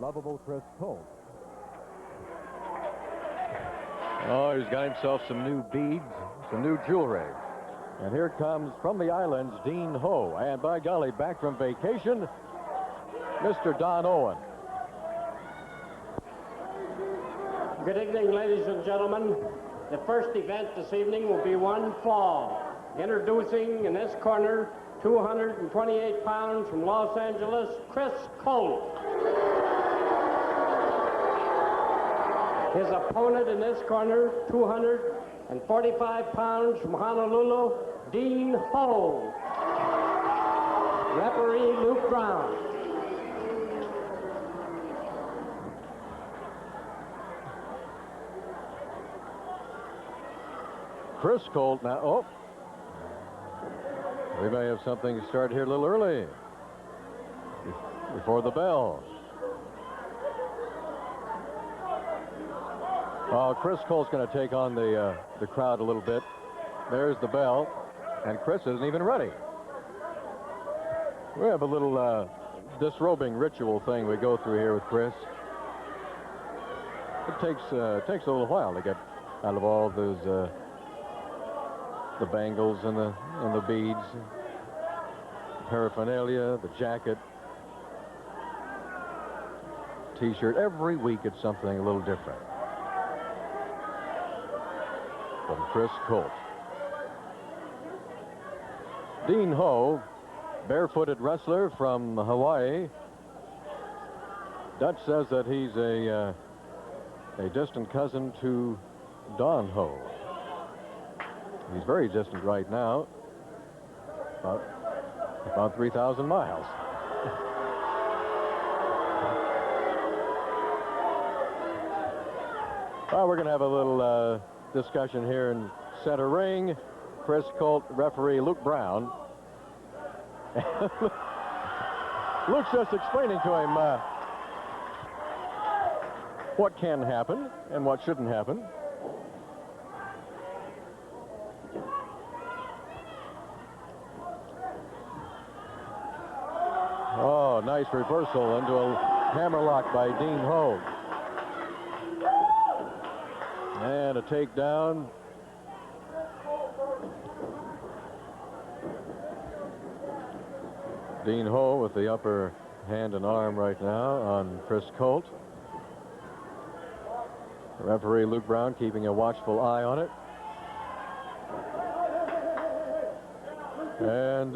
lovable Chris Colt. Oh, he's got himself some new beads, some new jewelry. And here comes from the islands, Dean Ho. And by golly, back from vacation, Mr. Don Owen. Good evening, ladies and gentlemen. The first event this evening will be one fall. Introducing in this corner, 228 pounds from Los Angeles, Chris Colt. His opponent in this corner, 245 pounds from Honolulu, Dean Ho. Referee Luke Brown. Chris Colt now. Oh, we may have something to start here a little early before the bell. Oh, Chris Colt's going to take on the crowd a little bit. There's the bell, and Chris isn't even ready. We have a little disrobing ritual thing we go through here with Chris. It takes a little while to get out of all those the bangles and the beads, paraphernalia, the jacket, T-shirt. Every week it's something a little different. From Chris Colt. Dean Ho, barefooted wrestler from Hawaii. Dutch says that he's a distant cousin to Don Ho. He's very distant right now, about 3,000 miles. Well, we're going to have a little discussion here in center ring. Chris Colt, referee Luke Brown. Luke's just explaining to him what can happen and what shouldn't happen. Oh, nice reversal into a hammerlock by Dean Ho. And a takedown. Dean Ho with the upper hand and arm right now on Chris Colt. Referee Luke Brown keeping a watchful eye on it. And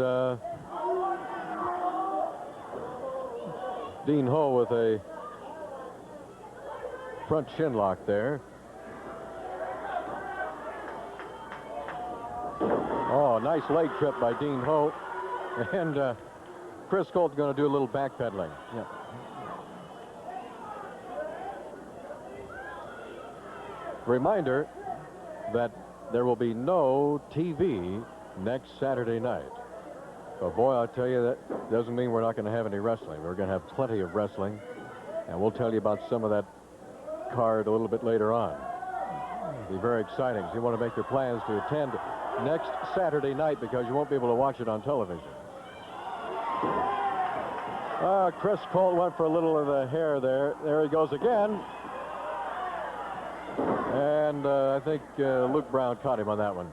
Dean Ho with a front shin lock there. Oh, nice leg trip by Dean Ho. And Chris Colt's going to do a little backpedaling. Yeah. Reminder that there will be no TV next Saturday night. But boy, I'll tell you, that doesn't mean we're not going to have any wrestling. We're going to have plenty of wrestling, and we'll tell you about some of that card a little bit later on. It'll be very exciting. So you want to make your plans to attend next Saturday night because you won't be able to watch it on television. Chris Colt went for a little of the hair there. There he goes again. And I think Luke Brown caught him on that one.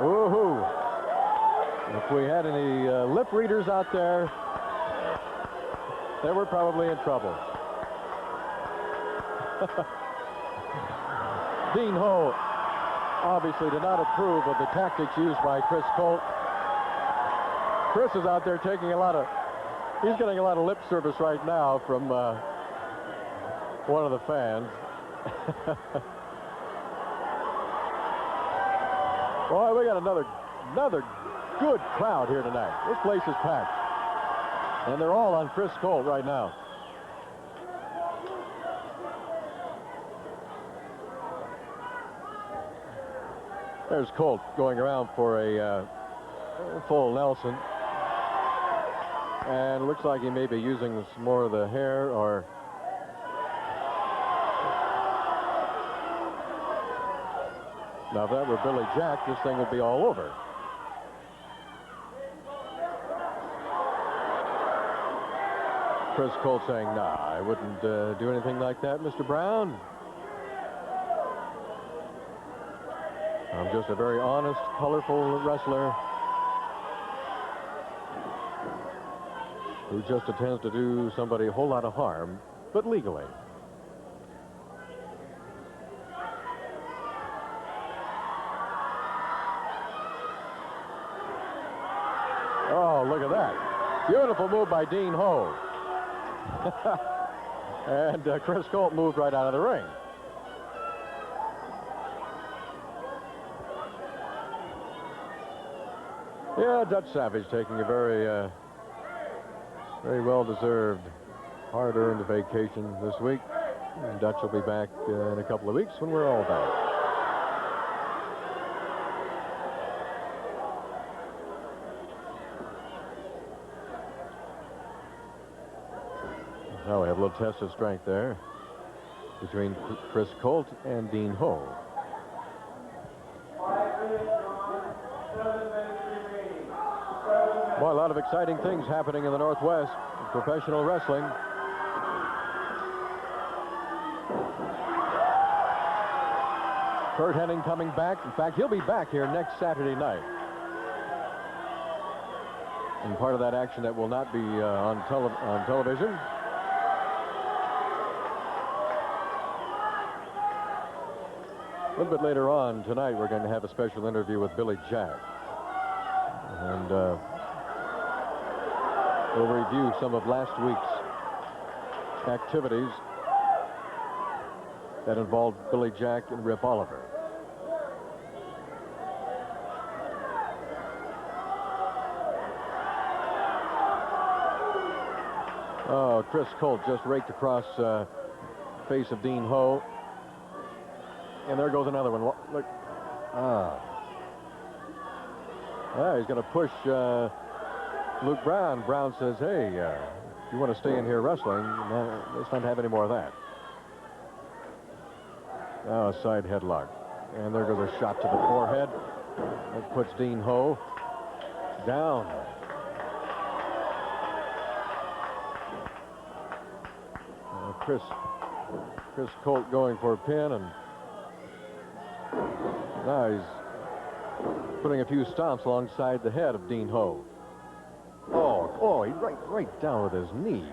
Woohoo! If we had any lip readers out there, they were probably in trouble. Dean Ho obviously did not approve of the tactics used by Chris Colt. Chris is out there taking he's getting a lot of lip service right now from one of the fans. Boy, we got another good crowd here tonight. This place is packed. And they're all on Chris Colt right now. There's Colt going around for a full Nelson. And it looks like he may be using some more of the hair or... Now, if that were Billy Jack, this thing would be all over. Chris Colt saying, nah, I wouldn't do anything like that, Mr. Brown. I'm just a very honest, colorful wrestler who just intends to do somebody a whole lot of harm, but legally. Oh, look at that. Beautiful move by Dean Ho. And Chris Colt moved right out of the ring. Yeah, Dutch Savage taking a very well-deserved, hard-earned vacation this week. And Dutch will be back in a couple of weeks when we're all back. Now we have a little test of strength there between Chris Colt and Dean Ho. Boy, a lot of exciting things happening in the Northwest in professional wrestling. Curt Hennig coming back. In fact, he'll be back here next Saturday night. And part of that action that will not be on television. A little bit later on tonight, we're going to have a special interview with Billy Jack. And we'll review some of last week's activities that involved Billy Jack and Rip Oliver. Oh, Chris Colt just raked across face of Dean Ho. And there goes another one. Look. He's going to push Luke Brown. Brown says, hey, if you want to stay in here wrestling, let's not have any more of that. Now a side headlock. And there goes a shot to the forehead. That puts Dean Ho down. Chris Colt going for a pin, and now he's putting a few stomps alongside the head of Dean Ho. Oh, he right down with his knee.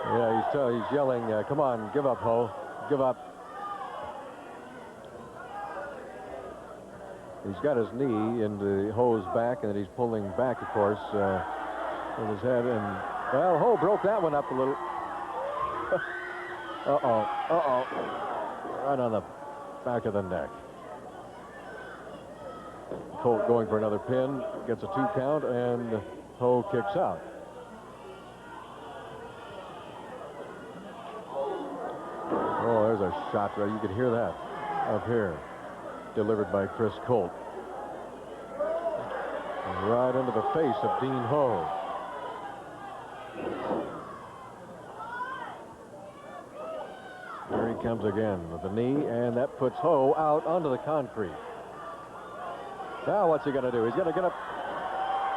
Yeah, he's yelling, come on, give up, Ho, give up. He's got his knee into Ho's back, and then he's pulling back, of course, with his head, and well, Ho broke that one up a little. Right on the back of the neck. Colt going for another pin, gets a 2 count, and Ho kicks out. Oh, there's a shot right. You could hear that up here, delivered by Chris Colt. And right into the face of Dean Ho. Here he comes again with the knee, and that puts Ho out onto the concrete. Now what's he going to do? He's going to get up.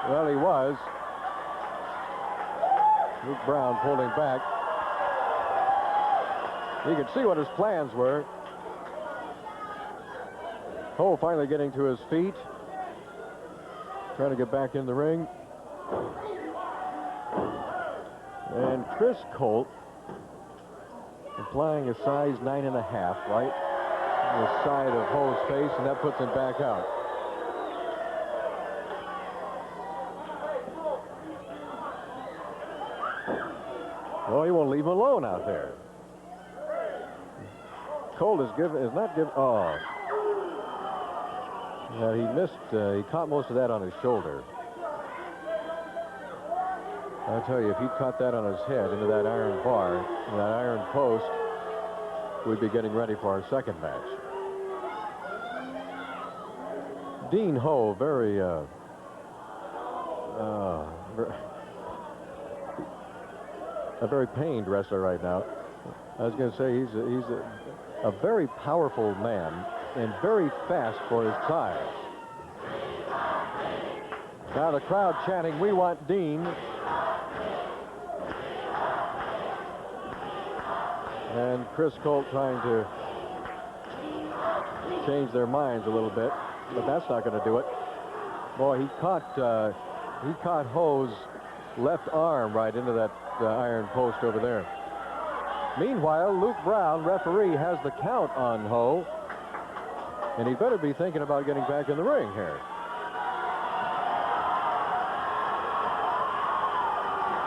Well, he was. Luke Brown pulling back. You could see what his plans were. Ho finally getting to his feet. Trying to get back in the ring. And Chris Colt applying a size 9.5, right? The side of Ho's face, and that puts him back out. Well, he won't leave him alone out there. Colt is not given. Oh. Yeah, he missed. He caught most of that on his shoulder. I tell you, if he caught that on his head into that iron bar, that iron post, we'd be getting ready for our second match. Dean Ho, a very pained wrestler right now. I was going to say he's a very powerful man and very fast for his size. Now the crowd chanting, "We want Dean." And Chris Colt trying to change their minds a little bit, but that's not going to do it. Boy, he caught Ho's left arm right into that iron post over there. Meanwhile, Luke Brown, referee, has the count on Ho, and he better be thinking about getting back in the ring here.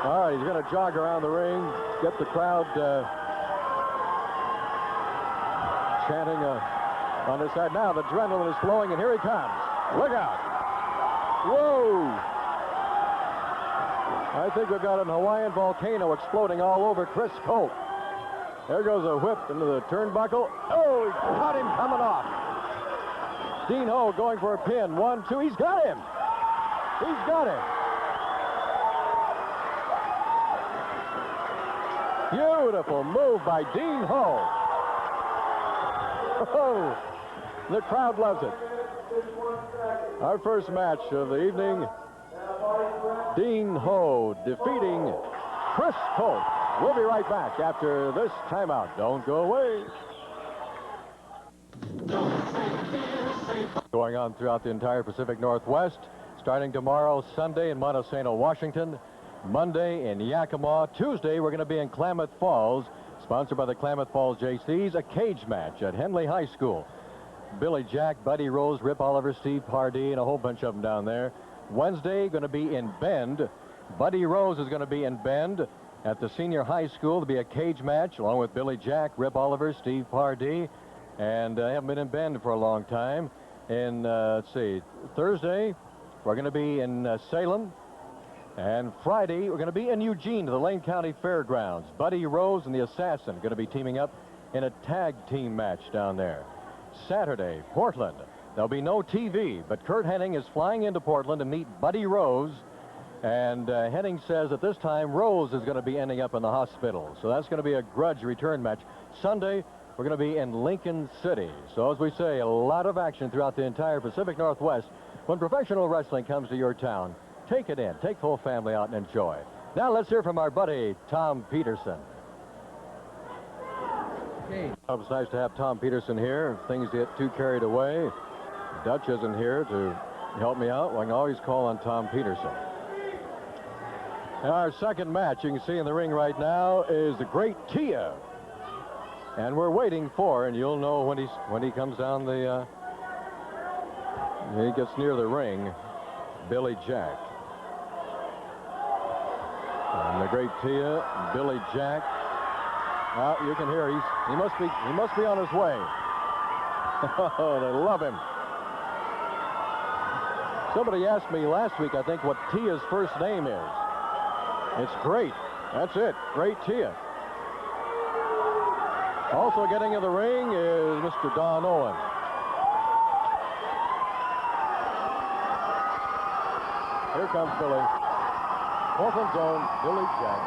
All right, he's going to jog around the ring, get the crowd chanting on his side. Now the adrenaline is flowing, and here he comes. Look out. Whoa! I think we've got an Hawaiian volcano exploding all over Chris Colt. There goes a whip into the turnbuckle. Oh, he caught him coming off. Dean Ho going for a pin. 1, 2. He's got him. He's got him. Beautiful move by Dean Ho. Oh, the crowd loves it. Our first match of the evening, Dean Ho defeating Chris Colt. We'll be right back after this timeout. Don't go away. Going on throughout the entire Pacific Northwest, starting tomorrow, Sunday in Montesano, Washington, Monday in Yakima, Tuesday we're going to be in Klamath Falls, sponsored by the Klamath Falls JCs, a cage match at Henley High School. Billy Jack, Buddy Rose, Rip Oliver, Steve Pardee, and a whole bunch of them down there. Wednesday, going to be in Bend. Buddy Rose is going to be in Bend at the senior high school. There'll be a cage match along with Billy Jack, Rip Oliver, Steve Pardee, and I haven't been in Bend for a long time. And let's see, Thursday, we're going to be in Salem. And Friday, we're going to be in Eugene, the Lane County Fairgrounds. Buddy Rose and the Assassin going to be teaming up in a tag team match down there. Saturday, Portland. There'll be no TV, but Curt Hennig is flying into Portland to meet Buddy Rose. And Hennig says at this time, Rose is going to be ending up in the hospital. So that's going to be a grudge return match. Sunday, we're going to be in Lincoln City. So as we say, a lot of action throughout the entire Pacific Northwest. When professional wrestling comes to your town, take it in. Take the whole family out and enjoy. Now let's hear from our buddy, Tom Peterson. Okay. It's nice to have Tom Peterson here. If things get too carried away, Dutch isn't here to help me out. Well, I can always call on Tom Peterson. Our second match, you can see in the ring right now, is the Great Tia. And we're waiting for, and you'll know when he comes down the, he gets near the ring, Billy Jack. And the Great Tia, Billy Jack. Well, you can hear he must be on his way. Oh, they love him. Somebody asked me last week, I think, what Tia's first name is. It's Great. That's it. Great Tia. Also getting in the ring is Mr. Don Owen. Here comes Billy. Portland's own Billy Jack.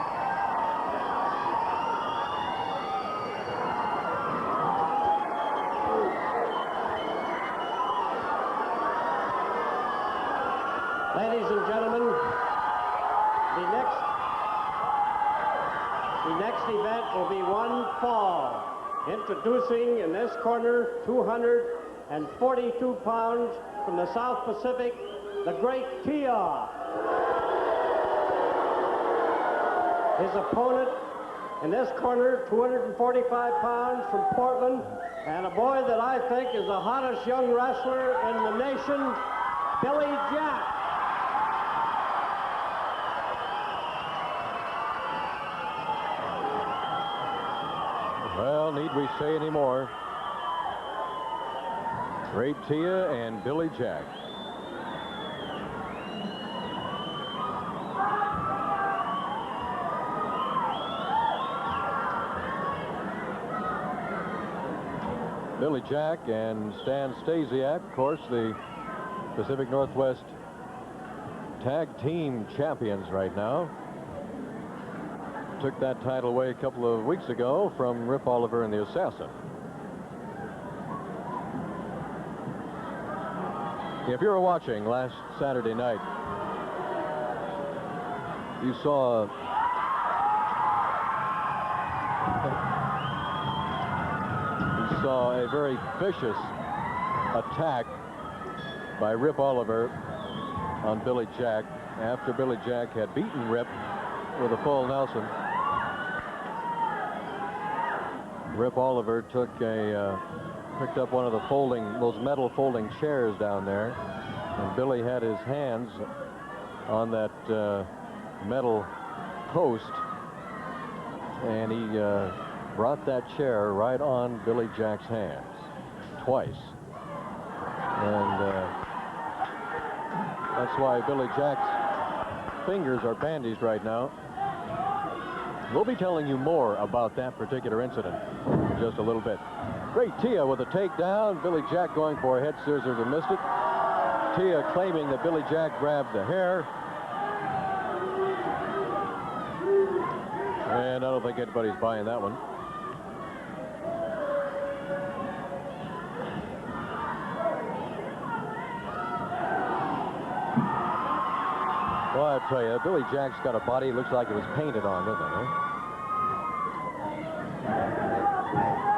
Ladies and gentlemen, the next event will be one fall. Introducing in this corner, 242 pounds from the South Pacific, the Great Tia. His opponent in this corner, 245 pounds from Portland, and a boy that I think is the hottest young wrestler in the nation, Billy Jack. Well, need we say any more? Great Tia and Billy Jack. Billy Jack and Stan Stasiak, of course, the Pacific Northwest Tag Team Champions right now. Took that title away a couple of weeks ago from Rip Oliver and the Assassin. If you were watching last Saturday night, You saw a very vicious attack by Rip Oliver on Billy Jack after Billy Jack had beaten Rip with a full Nelson. Rip Oliver picked up one of those metal folding chairs down there, and Billy had his hands on that metal post, and he brought that chair right on Billy Jack's hands twice. And that's why Billy Jack's fingers are bandaged right now. We'll be telling you more about that particular incident in just a little bit. Great Tia with a takedown. Billy Jack going for a head scissors and missed it. Tia claiming that Billy Jack grabbed the hair. And I don't think anybody's buying that one. Well, I tell you, Billy Jack's got a body. It looks like it was painted on, doesn't it? Huh?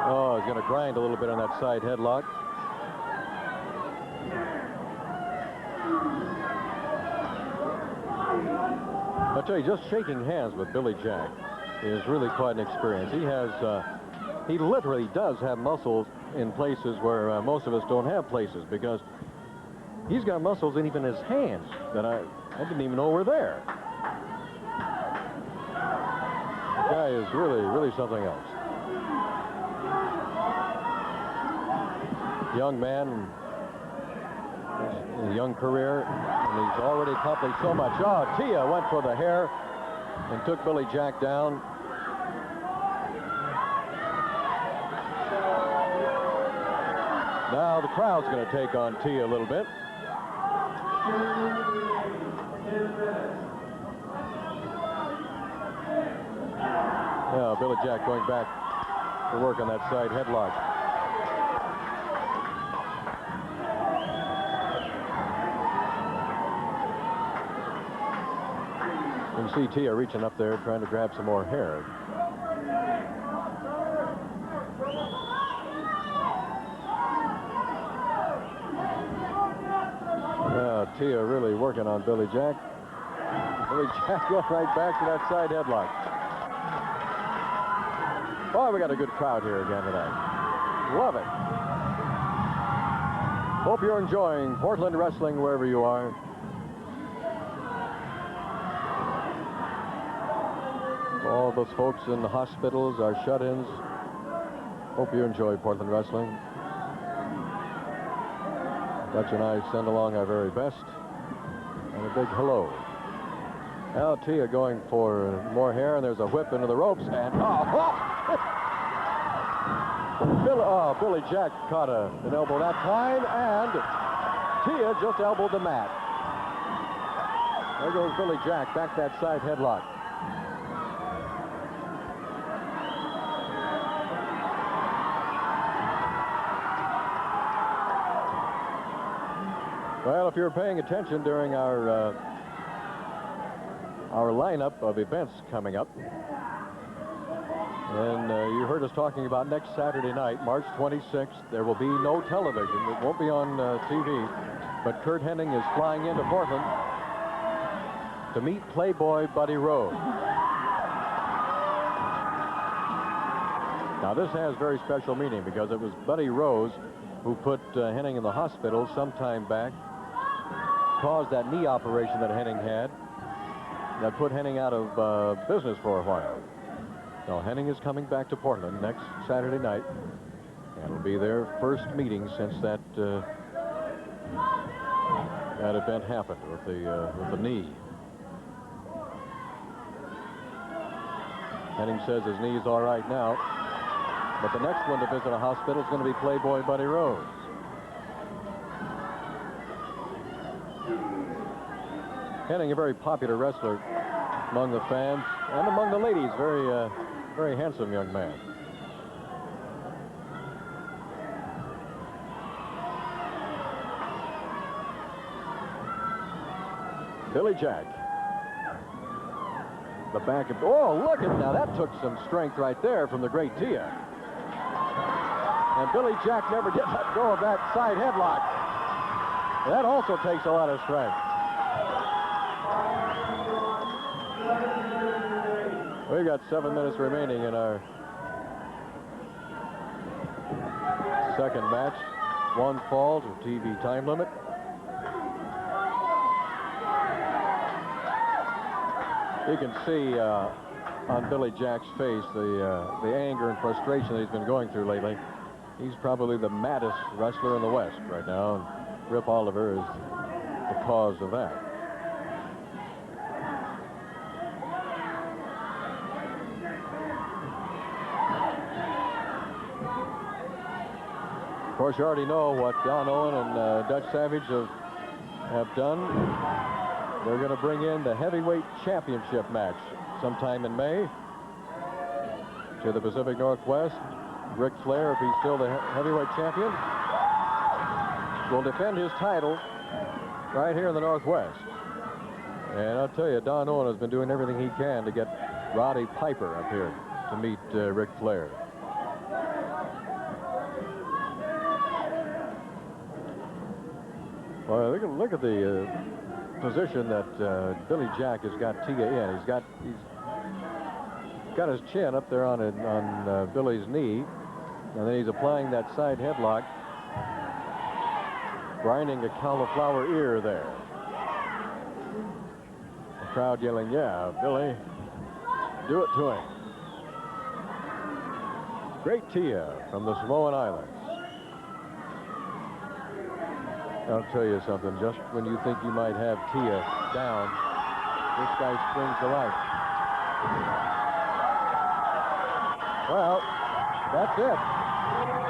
Oh, he's going to grind a little bit on that side headlock. I tell you, just shaking hands with Billy Jack is really quite an experience. He literally does have muscles in places where most of us don't have places, because he's got muscles in even his hands that I didn't even know were there. The guy is really, really something else. Young man, a young career, and he's already accomplished so much. Oh, Tia went for the hair and took Billy Jack down. Now the crowd's going to take on Tia a little bit. Yeah, Billy Jack going back to work on that side headlock. You can see Tia reaching up there trying to grab some more hair. Tia really working on Billy Jack. Billy Jack going right back to that side headlock. Boy, we got a good crowd here again tonight. Love it. Hope you're enjoying Portland wrestling wherever you are. All those folks in the hospitals, our shut-ins. Hope you enjoy Portland wrestling. Dutch and I send along our very best. And a big hello. Now Tia going for more hair, and there's a whip into the ropes, and Billy Jack caught an elbow that time, and Tia just elbowed the mat. There goes Billy Jack, back that side headlock. Well, if you were paying attention during our lineup of events coming up, and you heard us talking about next Saturday night, March 26th, there will be no television. It won't be on TV, but Curt Hennig is flying into Portland to meet Playboy Buddy Rose. Now, this has very special meaning because it was Buddy Rose who put Hennig in the hospital some time back, caused that knee operation that Hennig had, that put Hennig out of business for a while. Now, Hennig is coming back to Portland next Saturday night, and it'll be their first meeting since that event happened with the knee. Hennig says his knee's all right now, but the next one to visit a hospital is going to be Playboy Buddy Rose. Hennig, a very popular wrestler among the fans and among the ladies. Very handsome young man. Billy Jack. the back of... Oh, look at now. That took some strength right there from the great Tia. And Billy Jack never did let go of that side headlock. That also takes a lot of strength. We've got 7 minutes remaining in our second match. 1 fall to TV time limit. You can see on Billy Jack's face the anger and frustration that he's been going through lately. He's probably the maddest wrestler in the West right now, and Rip Oliver is the cause of that. Of course, you already know what Don Owen and Dutch Savage have done. They're going to bring in the heavyweight championship match sometime in May to the Pacific Northwest. Ric Flair, if he's still the heavyweight champion, will defend his title right here in the Northwest. And I'll tell you, Don Owen has been doing everything he can to get Roddy Piper up here to meet Ric Flair. Well, look at the position that Billy Jack has got Tia in. He's got his chin up there on Billy's knee, and then he's applying that side headlock, grinding a cauliflower ear there. The crowd yelling, "Yeah, Billy, do it to him." Great Tia from the Samoan Islands. I'll tell you something, just when you think you might have Tia down, this guy springs to life. Well, that's it.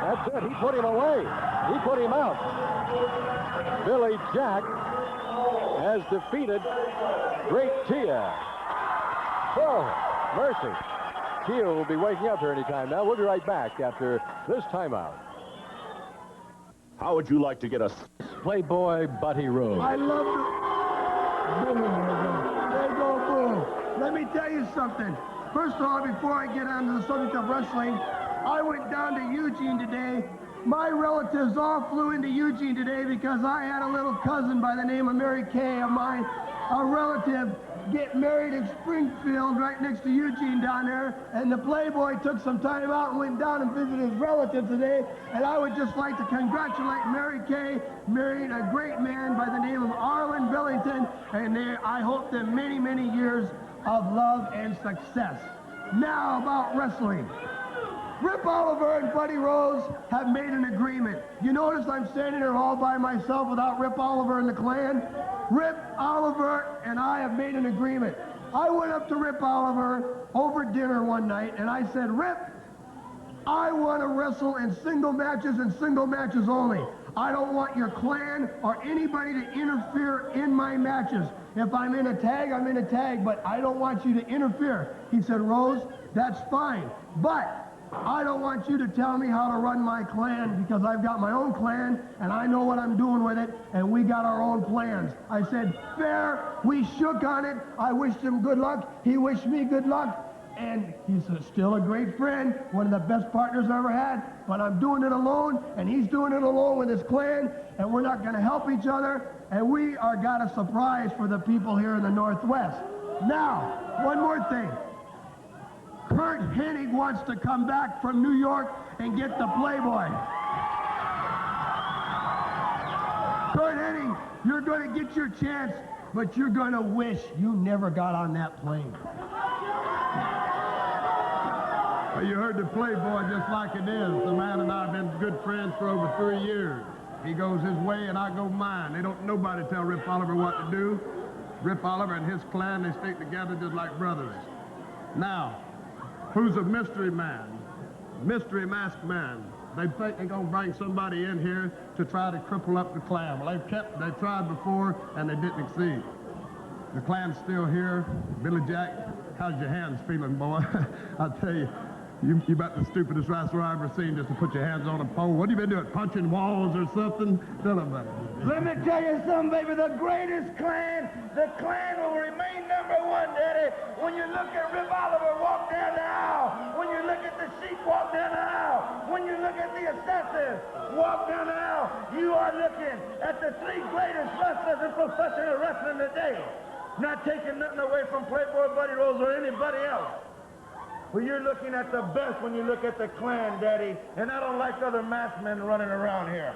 That's it. He put him away. He put him out. Billy Jack has defeated Great Tia. So, mercy. Tia will be waking up here any time now. We'll be right back after this timeout. How would you like to get a Playboy Buddy Rose? I love the... Boom. There you go, boom. Let me tell you something. First of all, before I get on to the subject of wrestling, I went down to Eugene today. My relatives all flew into Eugene today because I had a little cousin by the name of Mary Kay of mine, a relative, get married in Springfield right next to Eugene down there, and the Playboy took some time out and went down and visited his relative today, and I would just like to congratulate Mary Kay, marrying a great man by the name of Arlen Billington, and I hope them many, many years of love and success. Now about wrestling. Rip Oliver and Buddy Rose have made an agreement. You notice I'm standing here all by myself without Rip Oliver and the Clan? Rip Oliver and I have made an agreement. I went up to Rip Oliver over dinner one night and I said, "Rip, I want to wrestle in single matches and single matches only. I don't want your Clan or anybody to interfere in my matches. If I'm in a tag, I'm in a tag, but I don't want you to interfere." He said, "Rose, that's fine, but I don't want you to tell me how to run my Clan because I've got my own Clan and I know what I'm doing with it and we got our own plans." I said, "Fair." We shook on it. I wished him good luck. He wished me good luck. And he's still a great friend, one of the best partners I ever had. But I'm doing it alone and he's doing it alone with his Clan, and we're not going to help each other. And we are got a surprise for the people here in the Northwest. Now, one more thing. Curt Hennig wants to come back from New York and get the Playboy. Curt Hennig, you're going to get your chance, but you're going to wish you never got on that plane. Well, you heard the Playboy just like it is. The man and I have been good friends for over 3 years. He goes his way and I go mine. They don't nobody tell Rip Oliver what to do. Rip Oliver and his Clan, they stick together just like brothers. Now, who's a mystery man? Mystery masked man. They think they're going to bring somebody in here to try to cripple up the Clan. Well, they've tried before and they didn't succeed. The Clan's still here. Billy Jack, how's your hands feeling, boy? I'll tell you, You about the stupidest wrestler I've ever seen, just to put your hands on a pole. What have you been doing, punching walls or something? Tell them about it. Let me tell you something, baby. The greatest clan, the clan will remain number one, Daddy. When you look at Rip Oliver walk down the aisle, when you look at the Sheik walk down the aisle, when you look at the Assassin walk down the aisle, you are looking at the three greatest wrestlers in professional wrestling today. Not taking nothing away from Playboy Buddy Rose or anybody else. Well, you're looking at the best when you look at the clan, Daddy, and I don't like other masked men running around here.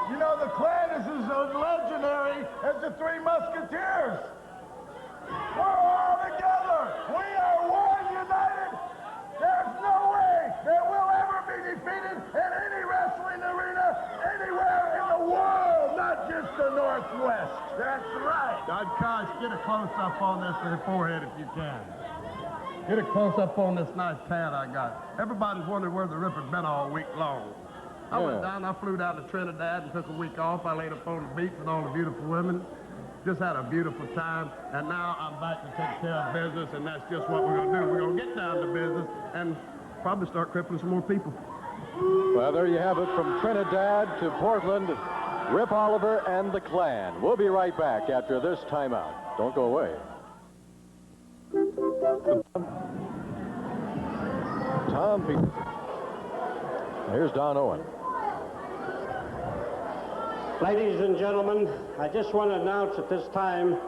You know, the clan is as legendary as the Three Musketeers. We're all together. We are one, united. There's no way that we'll ever be defeated in any wrestling arena anywhere in the world, not just the Northwest. That's right. Don Kosh, get a close-up on this forehead if you can. Get a close-up on this nice tan I got. Everybody's wondering where the Ripper's been all week long. I went down, I flew down to Trinidad and took a week off. I laid up on the beach with all the beautiful women. Just had a beautiful time. And now I'm back to take care of business, and that's just what we're going to do. We're going to get down to business and probably start crippling some more people. Well, there you have it, from Trinidad to Portland, Rip Oliver and the Clan. We'll be right back after this timeout. Don't go away. Tom Peterson. Here's Don Owen. Ladies and gentlemen, I just want to announce at this time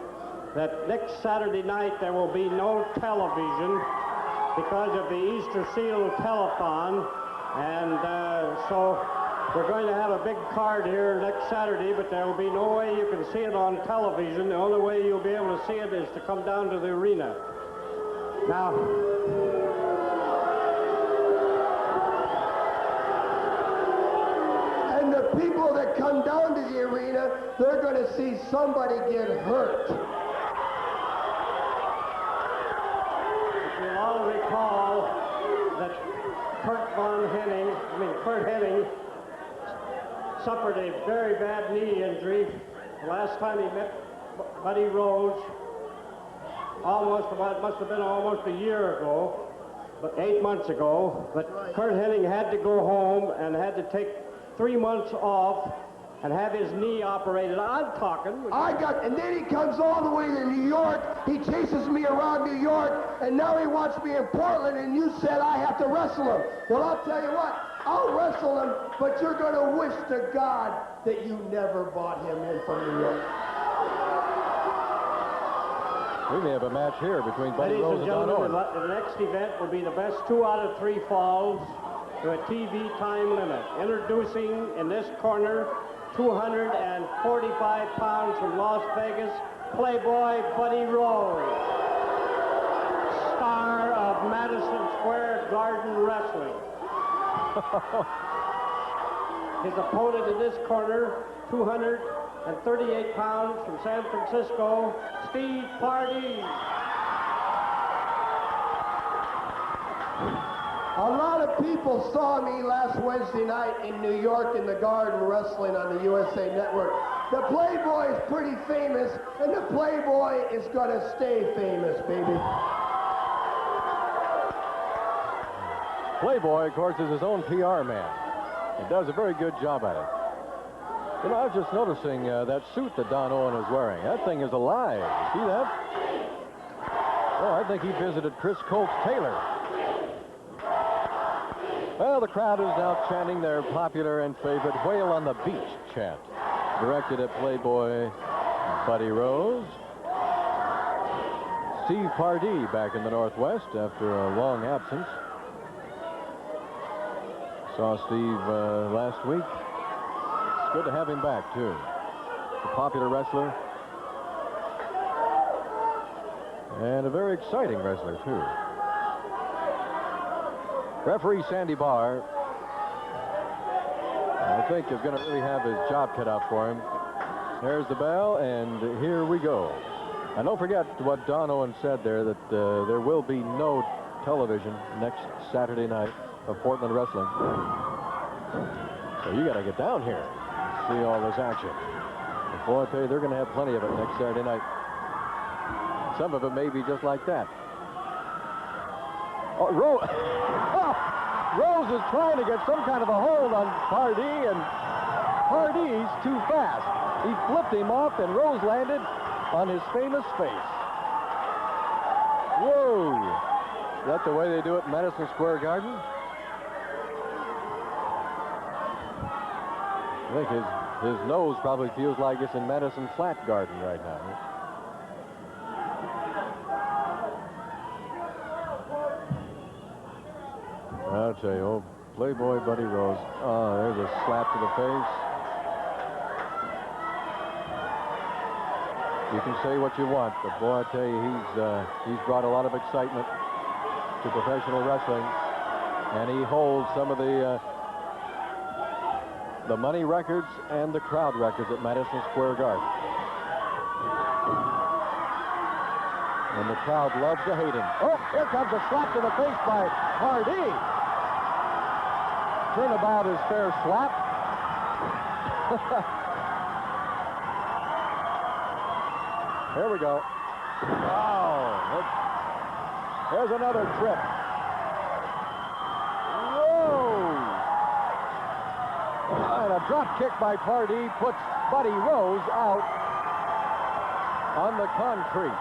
that next Saturday night there will be no television because of the Easter Seal Telethon. And so we're going to have a big card here next Saturday, but there will be no way you can see it on television. The only way you'll be able to see it is to come down to the arena. Now, And the people that come down to the arena, they're going to see somebody get hurt. you'll all recall that Kurt Hennig suffered a very bad knee injury. The last time he met Buddy Rose, it must have been almost a year ago, but 8 months ago. But Kurt Hennig had to go home and had to take 3 months off and have his knee operated. I'm talking. And then he comes all the way to New York. He chases me around New York, and now he wants me in Portland, and you said I have to wrestle him. Well, I'll tell you what, I'll wrestle him, but you're going to wish to God that you never bought him in from New York. We may have a match here between Buddy Rose and Don Owen. The next event will be the best 2 out of 3 falls to a TV time limit. Introducing in this corner, 245 pounds from Las Vegas, Playboy Buddy Rose, star of Madison Square Garden Wrestling. His opponent in this corner, 238 pounds from San Francisco, Steve Pardee. A lot of people saw me last Wednesday night in New York in the Garden Wrestling on the USA Network. The Playboy is pretty famous, and the Playboy is going to stay famous, baby. Playboy, of course, is his own PR man. He does a very good job at it. You know, I was just noticing that suit that Don Owen is wearing. That thing is alive. You see that? Oh, I think he visited Chris Colt's tailor. Well, the crowd is now chanting their popular and favorite Whale on the Beach chant, directed at Playboy Buddy Rose. Steve Pardee back in the Northwest after a long absence. Saw Steve last week. It's good to have him back, too. A popular wrestler. And a very exciting wrestler, too. Referee Sandy Barr, I think, is going to really have his job cut out for him. There's the bell, and here we go. And don't forget what Don Owen said there, that there will be no television next Saturday night of Portland wrestling. So you got to get down here and see all this action. Before I tell you, they're going to have plenty of it next Saturday night. Some of it may be just like that. Oh, Rose is trying to get some kind of a hold on Pardee, and Pardee's too fast. He flipped him off, and Rose landed on his famous face. Whoa! Is that the way they do it in Madison Square Garden? I think his nose probably feels like it's in Madison Flat Garden right now. I'll tell you, old Playboy Buddy Rose. Oh, there's a slap to the face. You can say what you want, but boy, I tell you, he's brought a lot of excitement to professional wrestling, and he holds some of the money records and the crowd records at Madison Square Garden. And the crowd loves to hate him. Oh, here comes a slap to the face by Pardee. Turnabout is fair slap. Here we go. Wow. There's another trip. Whoa. And a drop kick by Pardee puts Buddy Rose out on the concrete.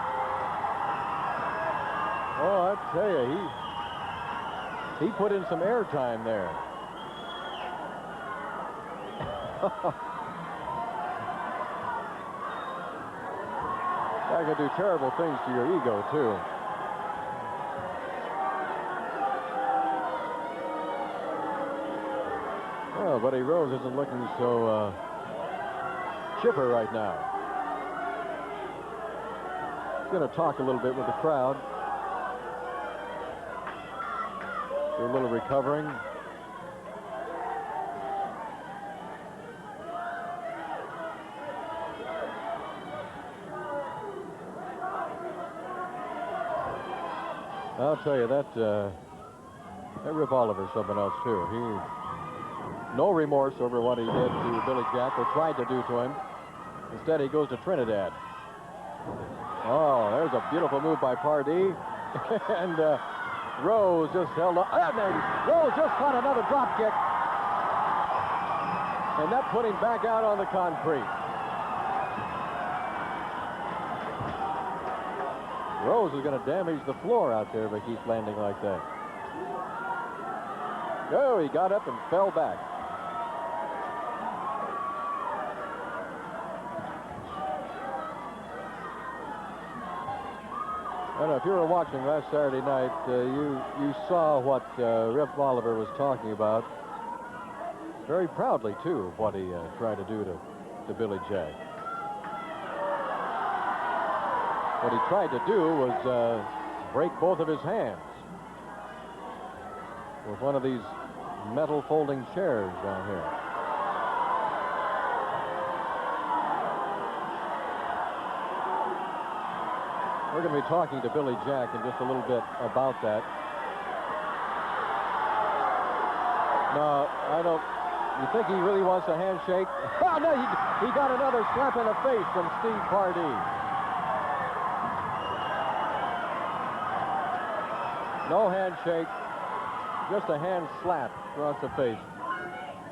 Oh, I tell you, he put in some airtime there. That could do terrible things to your ego, too. Well, Buddy Rose isn't looking so chipper right now. He's going to talk a little bit with the crowd. Do a little recovering. I'll tell you, that Rip Oliver's something else, too. No remorse over what he did to Billy Jack, or tried to do to him. Instead, he goes to Trinidad. Oh, there's a beautiful move by Pardee. And Rose just held on. And then Rose just caught another drop kick. And that put him back out on the concrete. Rose is going to damage the floor out there if he keeps landing like that. Oh, he got up and fell back. And if you were watching last Saturday night, you saw what Rip Oliver was talking about. Very proudly, too, of what he tried to do to Billy Jack. What he tried to do was break both of his hands with one of these metal folding chairs down here. We're going to be talking to Billy Jack in just a little bit about that. No, I don't. You think he really wants a handshake? Oh, no, he got another slap in the face from Steve Pardee. No handshake, just a hand slap across the face.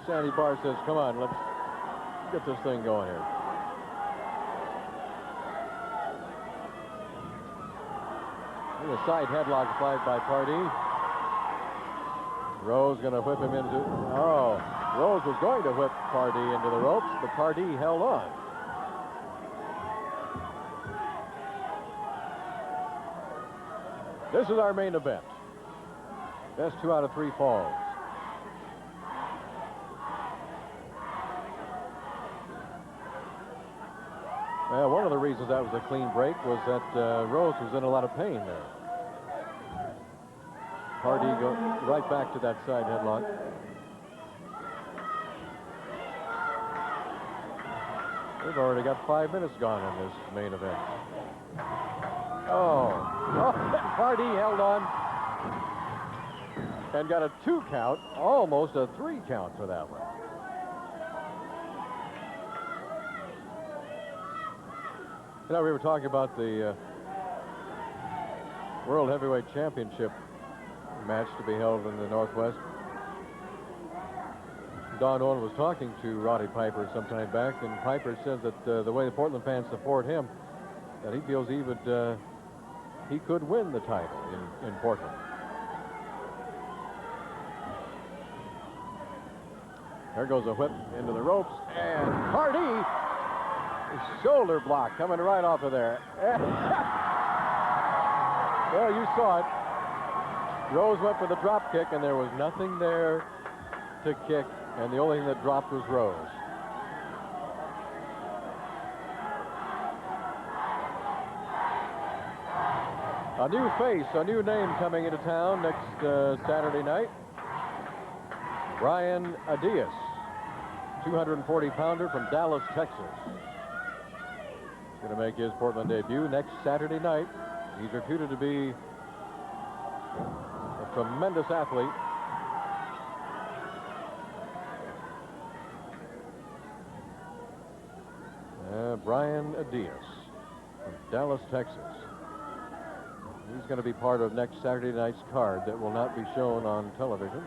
Sandy Barr says, come on, let's get this thing going here. Here's a side headlock applied by Pardee. Rose going to whip him into... Oh, Rose was going to whip Pardee into the ropes, but Pardee held on. This is our main event. Best 2 out of 3 falls. Well, one of the reasons that was a clean break was that Rose was in a lot of pain there. Pardee go right back to that side headlock. We've already got 5 minutes gone in this main event. Oh, Pardee held on and got a 2 count, almost a 3 count for that one. You know, we were talking about the World Heavyweight Championship match to be held in the Northwest. Don Owen was talking to Roddy Piper some time back, and Piper says that the way the Portland fans support him, that he feels he could win the title in Portland. There goes a whip into the ropes, and Pardee, shoulder block coming right off of there. Well, you saw it. Rose went for the drop kick, and there was nothing there to kick, and the only thing that dropped was Rose. A new face, a new name coming into town next Saturday night. Brian Adias, 240-pounder from Dallas, Texas. He's going to make his Portland debut next Saturday night. He's reputed to be a tremendous athlete. Brian Adias from Dallas, Texas. He's going to be part of next Saturday night's card that will not be shown on television.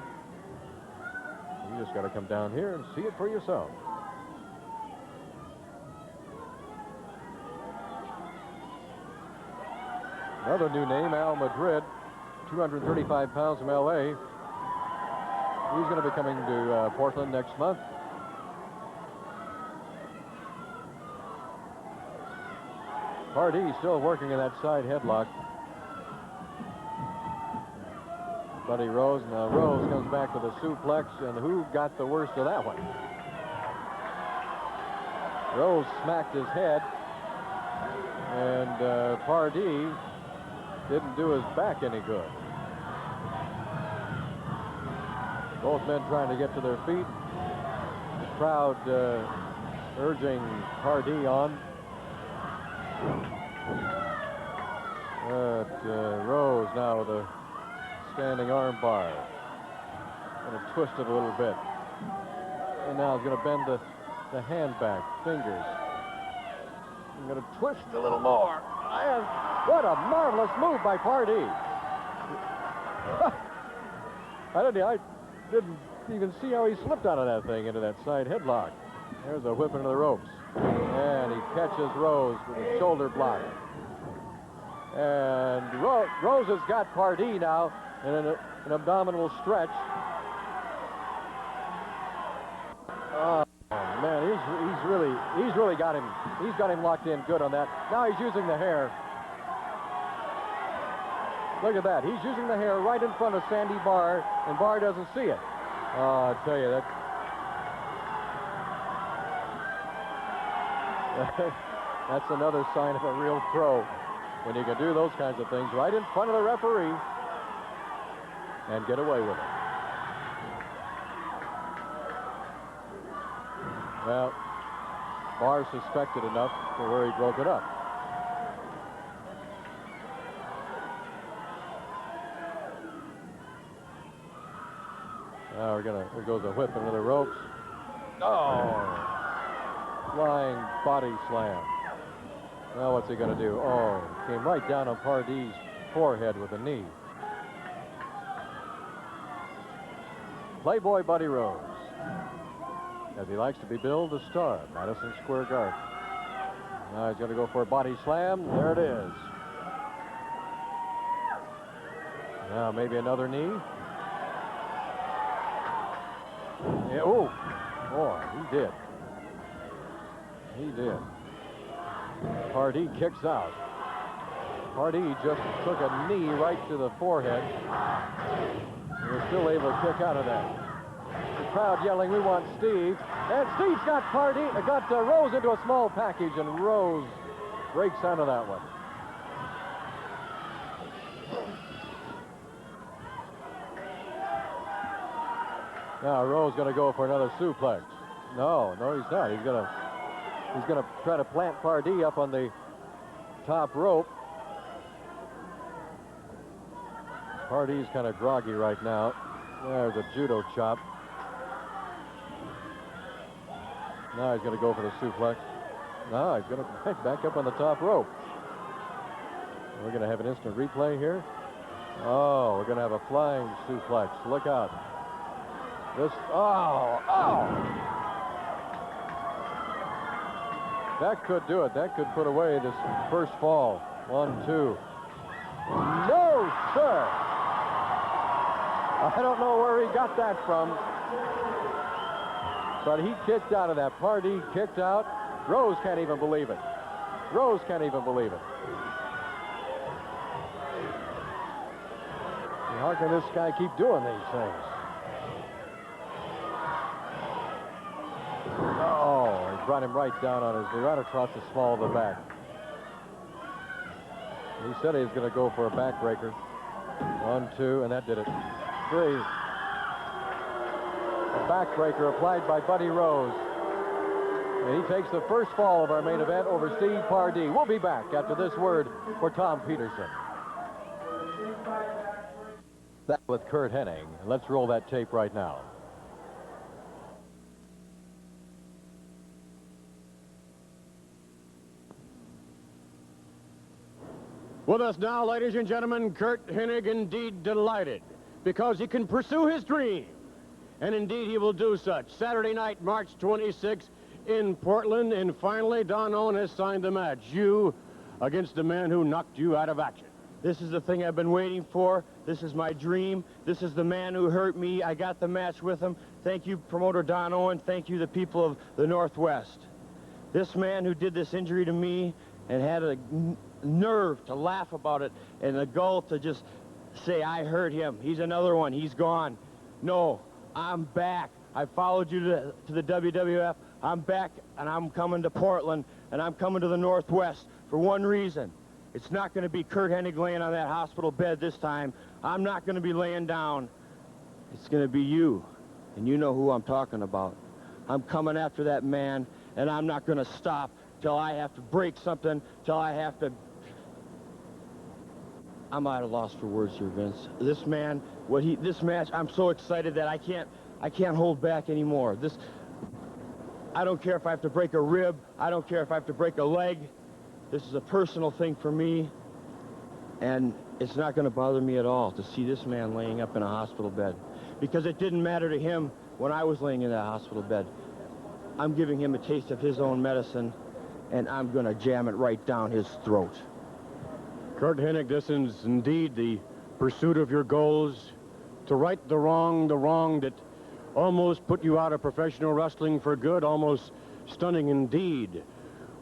You just got to come down here and see it for yourself. Another new name, Al Madrid, 235 pounds from L.A. He's going to be coming to Portland next month. Pardee still working in that side headlock. Buddy Rose. Now Rose comes back with a suplex, and who got the worst of that one? Rose smacked his head, and Pardee didn't do his back any good. Both men trying to get to their feet. The crowd urging Pardee on. But Rose now with a standing arm bar. Going to twist it a little bit. And now he's going to bend the hand back, fingers. I'm going to twist a little more. And what a marvelous move by Pardee. I didn't even see how he slipped out of that thing into that side headlock. There's a whip into the ropes. And he catches Rose with a shoulder block. And Rose has got Pardee now in an abdominal stretch. Oh man, he's really got him. He's got him locked in good on that. Now he's using the hair. Look at that. He's using the hair right in front of Sandy Barr, and Barr doesn't see it. Oh, I tell you that. That's another sign of a real pro, when you can do those kinds of things right in front of the referee and get away with it. Well, Barr suspected enough to where he broke it up. Now there goes a whip into the ropes. Oh! Flying body slam. Now what's he going to do? Oh, came right down on Pardee's forehead with a knee. Playboy Buddy Rose, as he likes to be billed, the star at Madison Square Garden. Now he's going to go for a body slam. There it is. Now maybe another knee. Yeah, oh, boy, he did. He did. Pardee kicks out. Pardee just took a knee right to the forehead. He was still able to kick out of that. The crowd yelling, "We want Steve." And Steve's got Rose into a small package, and Rose breaks out of that one. Now Rose going to go for another suplex. No, he's not. He's going to try to plant Pardee up on the top rope. Pardee's kind of groggy right now. There's a judo chop. Now he's going to go for the suplex. Now he's going to back up on the top rope. We're going to have an instant replay here. Oh, we're going to have a flying suplex. Look out. This, oh. That could do it. That could put away this first fall. 1, 2. No, sir. I don't know where he got that from. But he kicked out of that. Pardee kicked out. Rose can't even believe it. Rose can't even believe it. How can this guy keep doing these things? Oh, he brought him right down on his knee, right across the small of the back. He said he was going to go for a backbreaker. 1, 2, and that did it. 3. A backbreaker applied by Buddy Rose. And he takes the first fall of our main event over Steve Pardee. We'll be back after this word for Tom Peterson. That with Curt Hennig. Let's roll that tape right now. With us now, ladies and gentlemen, Curt Hennig, indeed delighted because he can pursue his dream. And indeed he will do such. Saturday night, March 26th in Portland. And finally, Don Owen has signed the match. You against the man who knocked you out of action. This is the thing I've been waiting for. This is my dream. This is the man who hurt me. I got the match with him. Thank you, promoter Don Owen. Thank you, the people of the Northwest. This man who did this injury to me and had a nerve to laugh about it and the gall to just say, I hurt him. He's another one. He's gone. No, I'm back. I followed you to the WWF. I'm back, and I'm coming to Portland, and I'm coming to the Northwest for one reason. It's not going to be Curt Hennig laying on that hospital bed this time. I'm not going to be laying down. It's going to be you, and you know who I'm talking about. I'm coming after that man, and I'm not going to stop till I have to break something, till I have to... I'm at a loss for words here, Vince. This man, this match, I'm so excited that I can't hold back anymore. I don't care if I have to break a rib. I don't care if I have to break a leg. This is a personal thing for me, and it's not going to bother me at all to see this man laying up in a hospital bed, because it didn't matter to him when I was laying in that hospital bed. I'm giving him a taste of his own medicine, and I'm going to jam it right down his throat. Curt Hennig, this is indeed the pursuit of your goals, to right the wrong that almost put you out of professional wrestling for good, almost stunning indeed.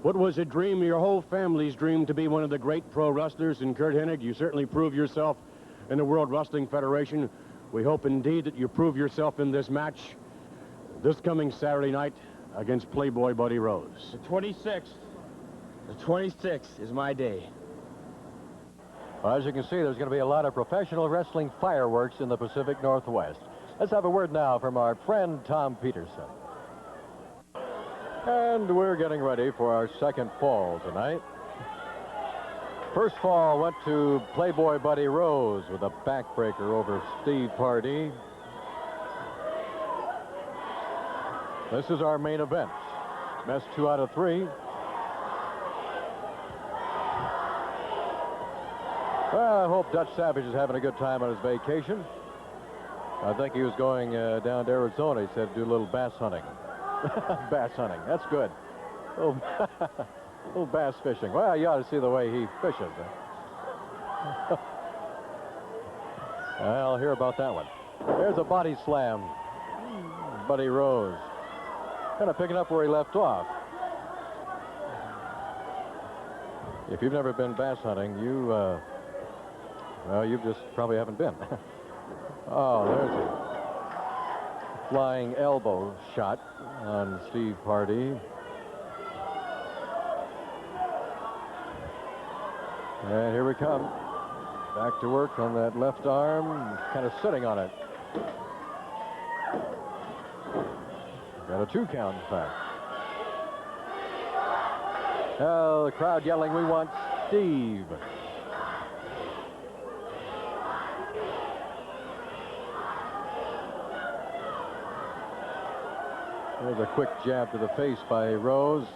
What was a dream, your whole family's dream, to be one of the great pro wrestlers? And Curt Hennig, you certainly prove yourself in the World Wrestling Federation. We hope indeed that you prove yourself in this match this coming Saturday night against Playboy Buddy Rose. The 26th is my day. Well, as you can see, there's going to be a lot of professional wrestling fireworks in the Pacific Northwest. Let's have a word now from our friend Tom Peterson. And we're getting ready for our second fall tonight. First fall went to Playboy Buddy Rose with a backbreaker over Steve Pardee. This is our main event. Best 2 out of 3. Well, I hope Dutch Savage is having a good time on his vacation. I think he was going down to Arizona. He said do a little bass hunting. Bass hunting. That's good. Little bass fishing. Well, you ought to see the way he fishes. I'll hear about that one. There's a body slam. Buddy Rose. Kind of picking up where he left off. If you've never been bass hunting, you just probably haven't been. Oh, there's a flying elbow shot on Steve Pardee. And here we come. Back to work on that left arm, kind of sitting on it. Got a 2 count, in fact. Oh, the crowd yelling, we want Steve. There's a quick jab to the face by Rose.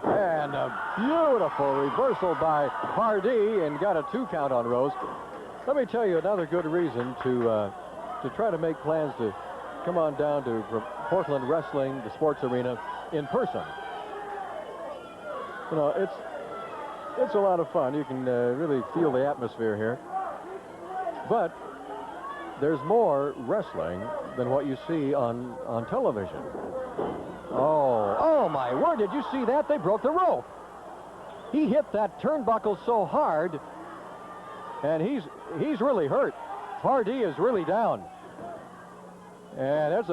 And a beautiful reversal by Pardee, and got a 2 count on Rose. Let me tell you another good reason to try to make plans to come on down to Portland Wrestling, the sports arena, in person. You know, it's a lot of fun. You can really feel the atmosphere here. But there's more wrestling than what you see on television. Oh, my word, did you see that? They broke the rope. He hit that turnbuckle so hard, and he's really hurt. Pardee is really down. And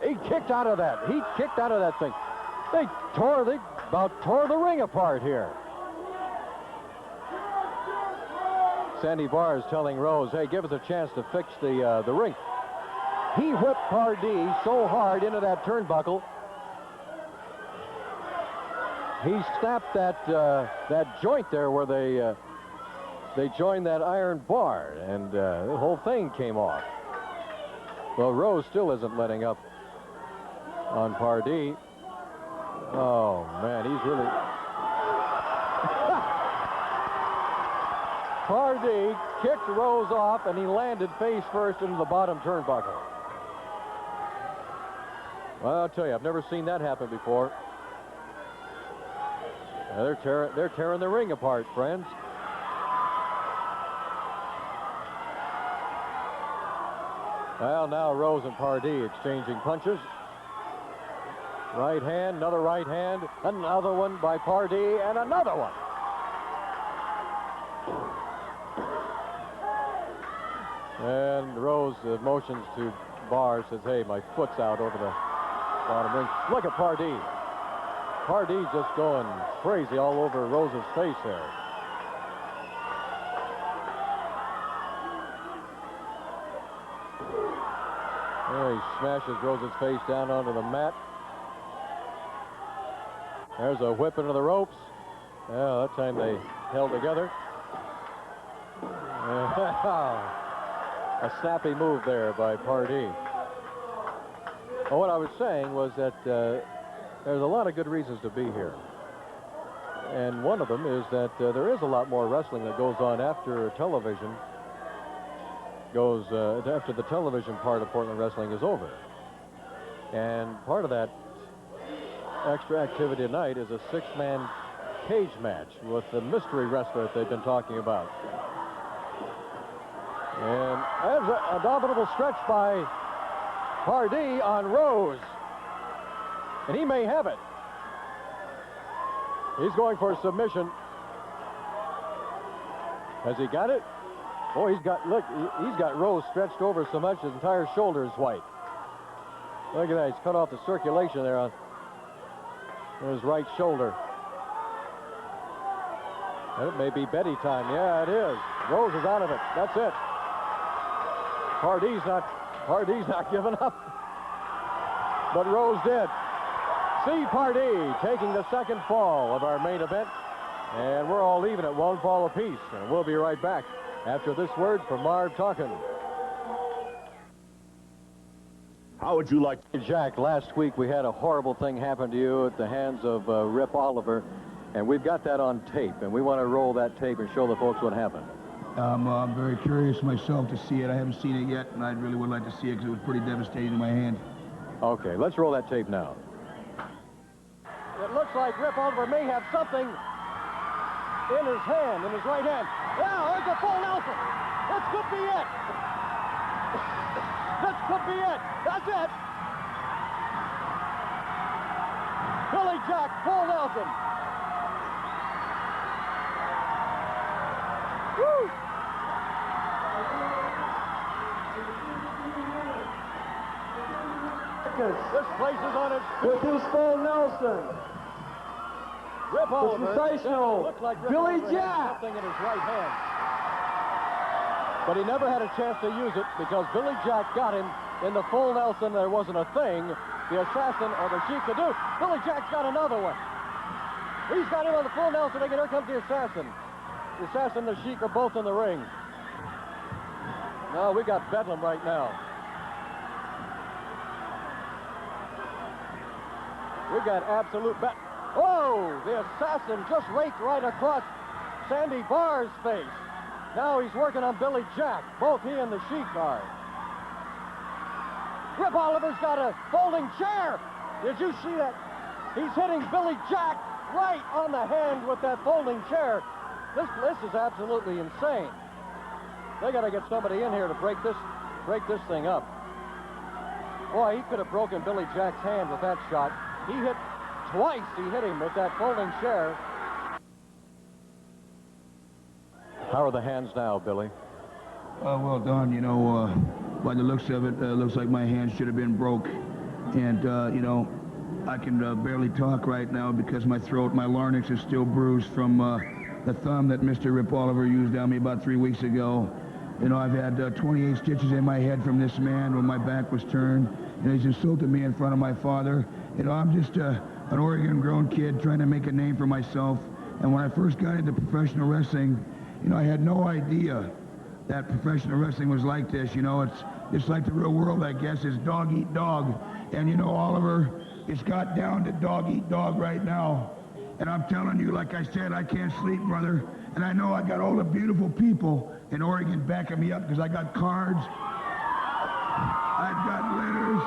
he kicked out of that. He kicked out of that thing. They about tore the ring apart here. Sandy Barr is telling Rose, hey, give us a chance to fix the ring. He whipped Pardee so hard into that turnbuckle, he snapped that joint there where they joined that iron bar, and the whole thing came off. Well, Rose still isn't letting up on Pardee. Oh, man, he's really... Pardee kicked Rose off, and he landed face first into the bottom turnbuckle. Well, I'll tell you, I've never seen that happen before. They're tearing the ring apart, friends. Well, now Rose and Pardee exchanging punches. Right hand, another right hand, another one by Pardee, and another one. And Rose motions to Barr, says, hey, my foot's out over the bottom ring. Look at Pardee. Pardee's just going crazy all over Rose's face there. There he smashes Rose's face down onto the mat. There's a whip into the ropes. Yeah, that time they held together. A snappy move there by Pardee. Well, what I was saying was that there's a lot of good reasons to be here. And one of them is that there is a lot more wrestling that goes on after television after the television part of Portland Wrestling is over. And part of that extra activity tonight is a six-man cage match with the mystery wrestler that they've been talking about. And there's a dominable stretch by Pardee on Rose. And he may have it. He's going for a submission. Has he got it? Oh, he's got Rose stretched over so much his entire shoulder is white. Look at that, he's cut off the circulation there on his right shoulder. And it may be Betty time. Yeah, it is. Rose is out of it. That's it. Pardee's not giving up. But Rose did. See Pardee taking the second fall of our main event. And we're all even at one fall apiece. And we'll be right back after this word from Marv Tonkin. How would you like... Jack, last week we had a horrible thing happen to you at the hands of Rip Oliver. And we've got that on tape. And we want to roll that tape and show the folks what happened. I'm very curious myself to see it. I haven't seen it yet, and I really would like to see it because it was pretty devastating in my hand. Okay, let's roll that tape now. It looks like Rip Oliver may have something in his hand, in his right hand. Yeah, there's a full Nelson. This could be it. This could be it. That's it. Billy Jack, full Nelson. Woo! This place is on its With his full Nelson. Rip Oliver. sensational Looked like Rip Billy Oliver had Jack. something in his right hand. But he never had a chance to use it because Billy Jack got him in the full Nelson. There wasn't a thing the assassin or the Sheik could do. Billy Jack's got another one. He's got him on the full Nelson. And here comes the assassin. The assassin and the Sheik are both in the ring. No, we got Bedlam right now. We got absolute Oh, the assassin just raked right across Sandy Barr's face. Now he's working on Billy Jack. Both he and the Sheik are. Rip Oliver's got a folding chair. Did you see that? He's hitting Billy Jack right on the hand with that folding chair. This is absolutely insane. They got to get somebody in here to break this thing up. Boy, he could have broken Billy Jack's hand with that shot. He hit twice. He hit him with that folding chair. How are the hands now, Billy? Well, Don, you know, by the looks of it, looks like my hand should have been broke. And, you know, I can barely talk right now because my throat, my larynx is still bruised from the thumb that Mr. Rip Oliver used on me about 3 weeks ago. You know, I've had 28 stitches in my head from this man when my back was turned. And he's insulted me in front of my father. You know, I'm just an Oregon-grown kid trying to make a name for myself. And when I first got into professional wrestling, you know, I had no idea that professional wrestling was like this. You know, it's like the real world, I guess. It's dog eat dog. And, you know, Oliver, it's got down to dog eat dog right now. And I'm telling you, like I said, I can't sleep, brother. And I know I got all the beautiful people in Oregon backing me up because I got cards. I've got letters.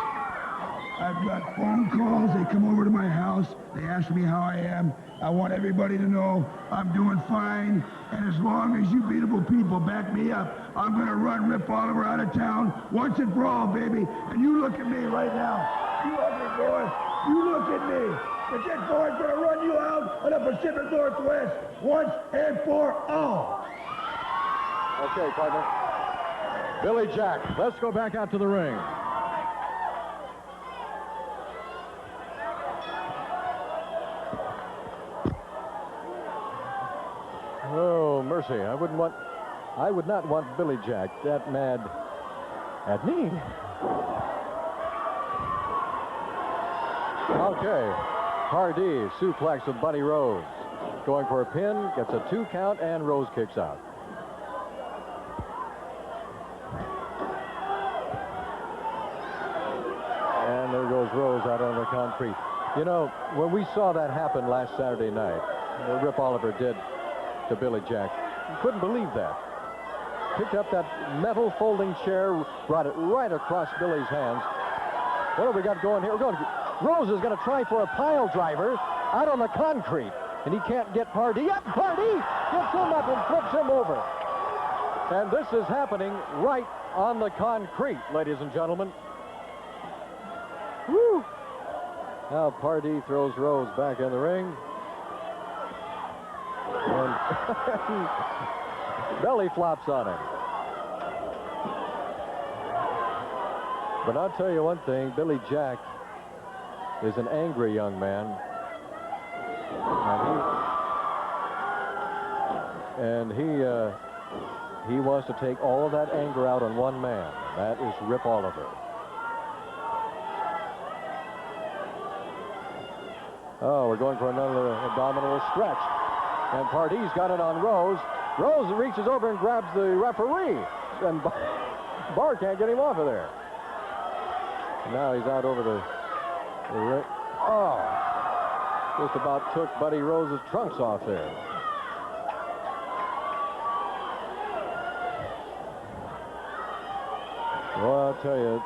I've got phone calls. They come over to my house. They ask me how I am. I want everybody to know I'm doing fine. And as long as you beautiful people back me up, I'm going to run Rip Oliver out of town once and for all, baby. And you look at me right now. You ugly boy. You look at me. The Jet Boy's going to run you out of the Pacific Northwest once and for all. Okay, partner. Billy Jack, let's go back out to the ring. Oh, mercy. I would not want Billy Jack that mad at me. Okay. Pardee suplex with Buddy Rose. Going for a pin, gets a 2 count, and Rose kicks out. And there goes Rose out on the concrete. You know, when we saw that happen last Saturday night, Rip Oliver did to Billy Jack, you couldn't believe that. Picked up that metal folding chair, brought it right across Billy's hands. What have we got going here? Rose is going to try for a pile driver out on the concrete, and he can't get Pardee. Yep, Pardee gets him up and flips him over. And this is happening right on the concrete, ladies and gentlemen. Woo! Now Pardee throws Rose back in the ring. And belly flops on him. But I'll tell you one thing, Billy Jack is an angry young man. And he wants to take all of that anger out on one man. That is Rip Oliver. Oh, we're going for another abdominal stretch. And Pardee's got it on Rose. Rose reaches over and grabs the referee. And Barr can't get him off of there. Now he's out over the ring. Oh, just about took Buddy Rose's trunks off there. Well, I'll tell you,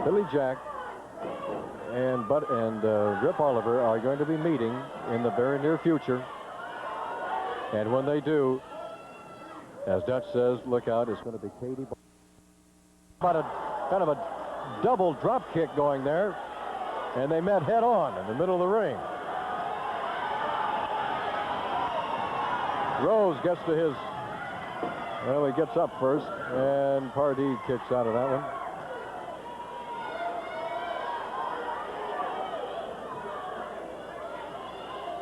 Billy Jack and Rip Oliver are going to be meeting in the very near future. And when they do, as Dutch says, look out, it's going to be Katie. About a kind of a double drop kick going there. And they met head on in the middle of the ring. Rose gets to his, well, he gets up first, and Pardee kicks out of that one.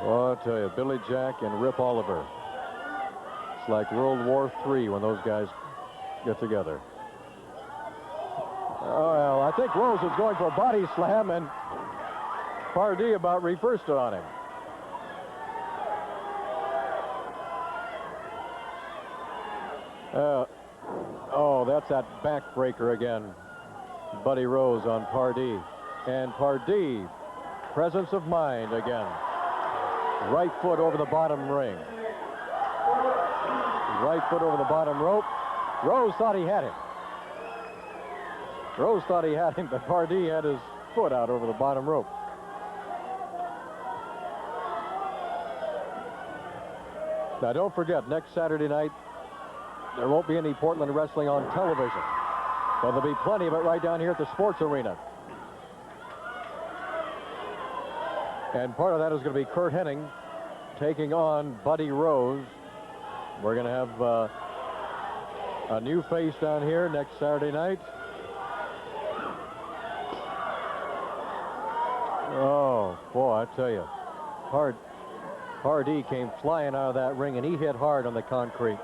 Well, I'll tell you, Billy Jack and Rip Oliver. It's like World War III when those guys get together. Oh, well, I think Rose is going for a body slam, and Pardee about reversed it on him. Oh, that's that backbreaker again. Buddy Rose on Pardee. And Pardee, presence of mind again. Right foot over the bottom ring. Right foot over the bottom rope. Rose thought he had him. Rose thought he had him, but Pardee had his foot out over the bottom rope. Now, don't forget, next Saturday night, there won't be any Portland wrestling on television. But there'll be plenty of it right down here at the sports arena. And part of that is going to be Curt Hennig taking on Buddy Rose. We're going to have a new face down here next Saturday night. Oh, boy, I tell you. Pardee came flying out of that ring, and he hit hard on the concrete.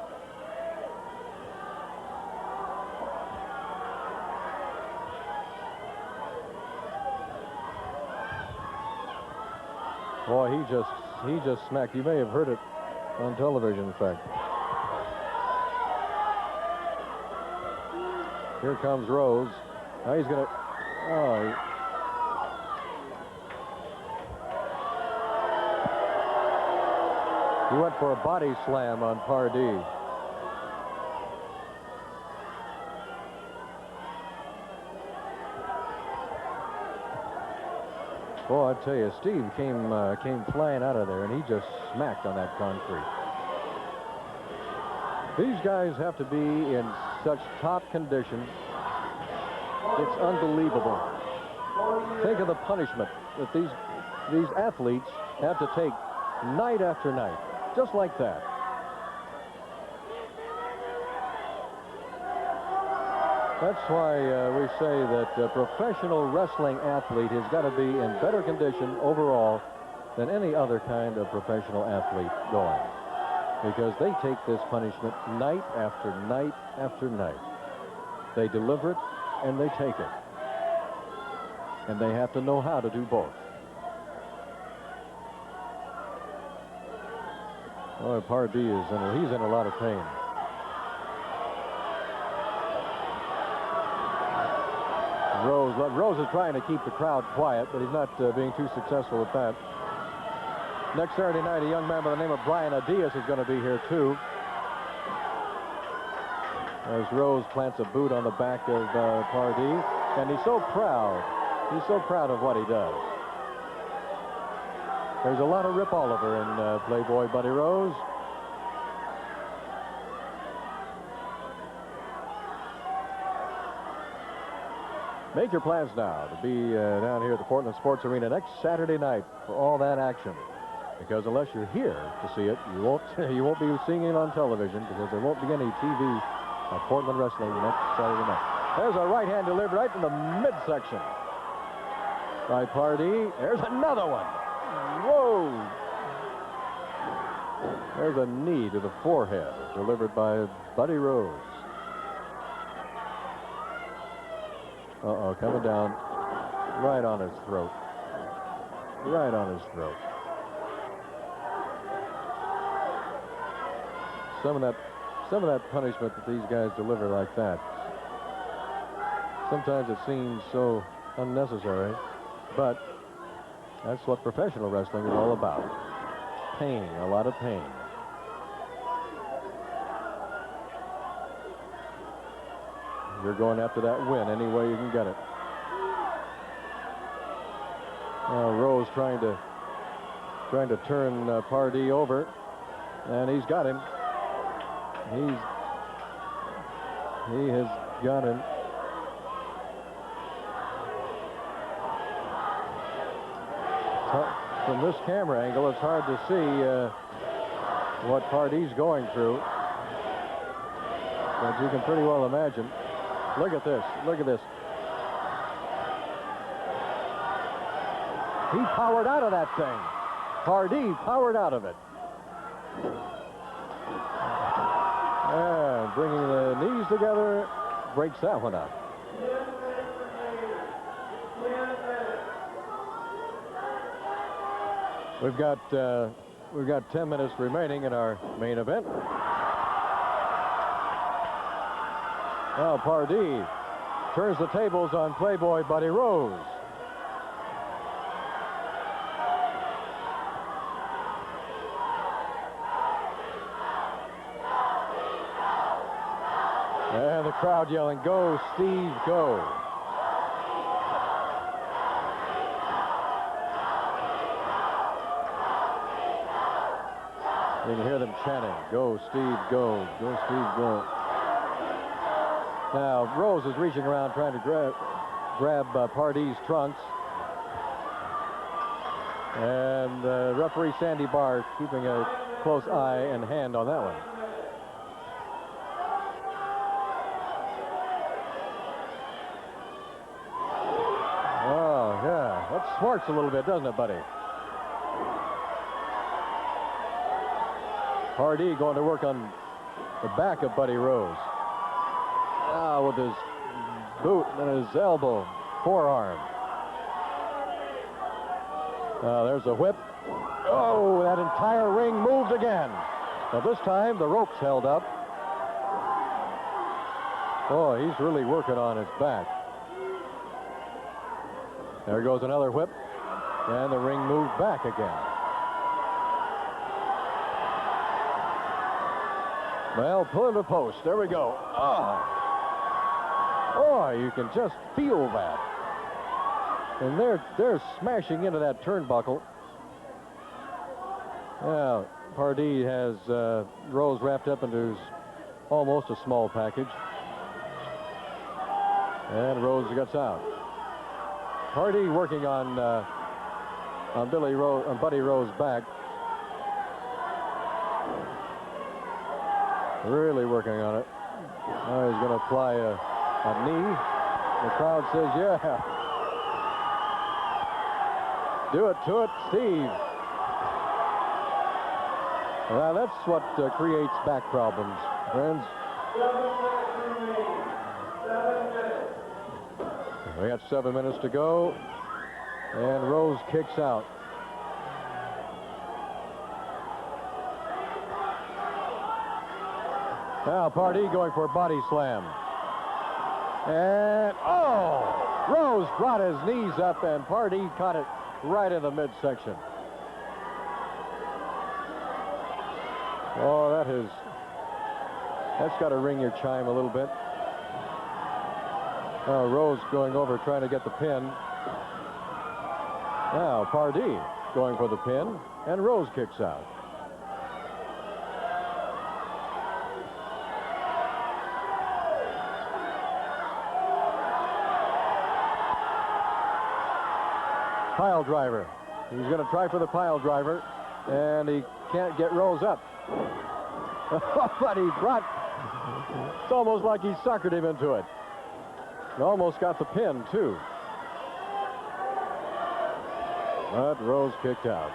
Boy, he just smacked. You may have heard it on television, in fact. Here comes Rose. Now he's gonna. Oh. He went for a body slam on Pardee. Boy, I tell you, Steve came flying out of there, and he just smacked on that concrete. These guys have to be in such top condition. It's unbelievable. Think of the punishment that these athletes have to take night after night, just like that. That's why we say that a professional wrestling athlete has got to be in better condition overall than any other kind of professional athlete going. Because they take this punishment night after night after night. They deliver it and they take it. And they have to know how to do both. Boy, Pardee he's in a lot of pain. Rose is trying to keep the crowd quiet, but he's not being too successful at that. Next Saturday night, a young man by the name of Brian Adias is going to be here, too. As Rose plants a boot on the back of Pardee, and he's so proud. He's so proud of what he does. There's a lot of Rip Oliver in Playboy Buddy Rose. Make your plans now to be down here at the Portland Sports Arena next Saturday night for all that action. Because unless you're here to see it, you won't be seeing it on television, because there won't be any TV of Portland wrestling next Saturday night. There's a right hand delivered right in the midsection by Pardee. There's another one. Whoa! There's a knee to the forehead delivered by Buddy Rose. Uh-oh, coming down right on his throat. Right on his throat. Some of that punishment that these guys deliver like that, sometimes it seems so unnecessary, but that's what professional wrestling is all about. Pain, a lot of pain. You're going after that win any way you can get it. Now Rose trying to turn Pardee over, and he's got him. He has got him. From this camera angle, it's hard to see what Pardee's going through, but you can pretty well imagine. Look at this. Look at this. He powered out of that thing. Pardee powered out of it. And bringing the knees together, breaks that one up. We've got 10 minutes remaining in our main event. Now Pardee turns the tables on Playboy Buddy Rose. crowd yelling, "Go, Steve, go." You can hear them chanting, "Go, Steve, go. Go, Steve, go." Now, Rose is reaching around trying to grab Pardee's trunks. And referee Sandy Barr keeping a close eye and hand on that one. Oh, yeah. That smarts a little bit, doesn't it, buddy? Pardee going to work on the back of Buddy Rose. Now with his boot and his elbow, forearm. There's a whip. Oh, that entire ring moved again. Now this time the ropes held up. Boy, he's really working on his back. There goes another whip. And the ring moved back again. Well, pulling the post. There we go. Oh, you can just feel that. And they're smashing into that turnbuckle. Yeah, Pardee has Rose wrapped up into almost a small package. And Rose gets out. Pardee working on Buddy Rose's back. Really working on it. Now he's going to apply a knee. The crowd says, yeah. Do it to it, Steve. Well, that's what creates back problems, friends. We got 7 minutes to go. And Rose kicks out. Now Pardee going for a body slam. And, oh! Rose brought his knees up, and Pardee caught it right in the midsection. Oh, that's got to ring your chime a little bit. Oh, Rose going over trying to get the pin. Now Pardee going for the pin, and Rose kicks out. Pile driver. He's going to try for the pile driver, and he can't get Rose up. But he brought... It's almost like he suckered him into it. He almost got the pin, too. But Rose kicked out.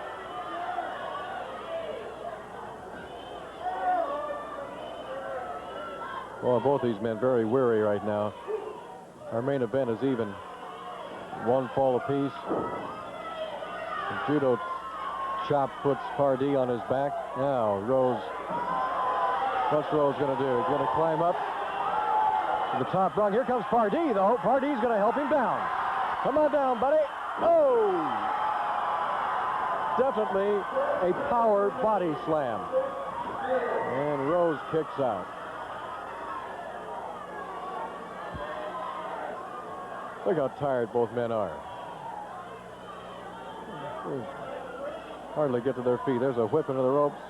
Well, both these men very weary right now. Our main event is even. One fall apiece. The judo chop puts Pardee on his back. Now, Rose. What's Rose going to do? He's going to climb up to the top rung. Here comes Pardee, though. Pardee's going to help him down. Come on down, buddy. Oh! Definitely a power body slam. And Rose kicks out. Look how tired both men are. They hardly get to their feet. There's a whip into the ropes.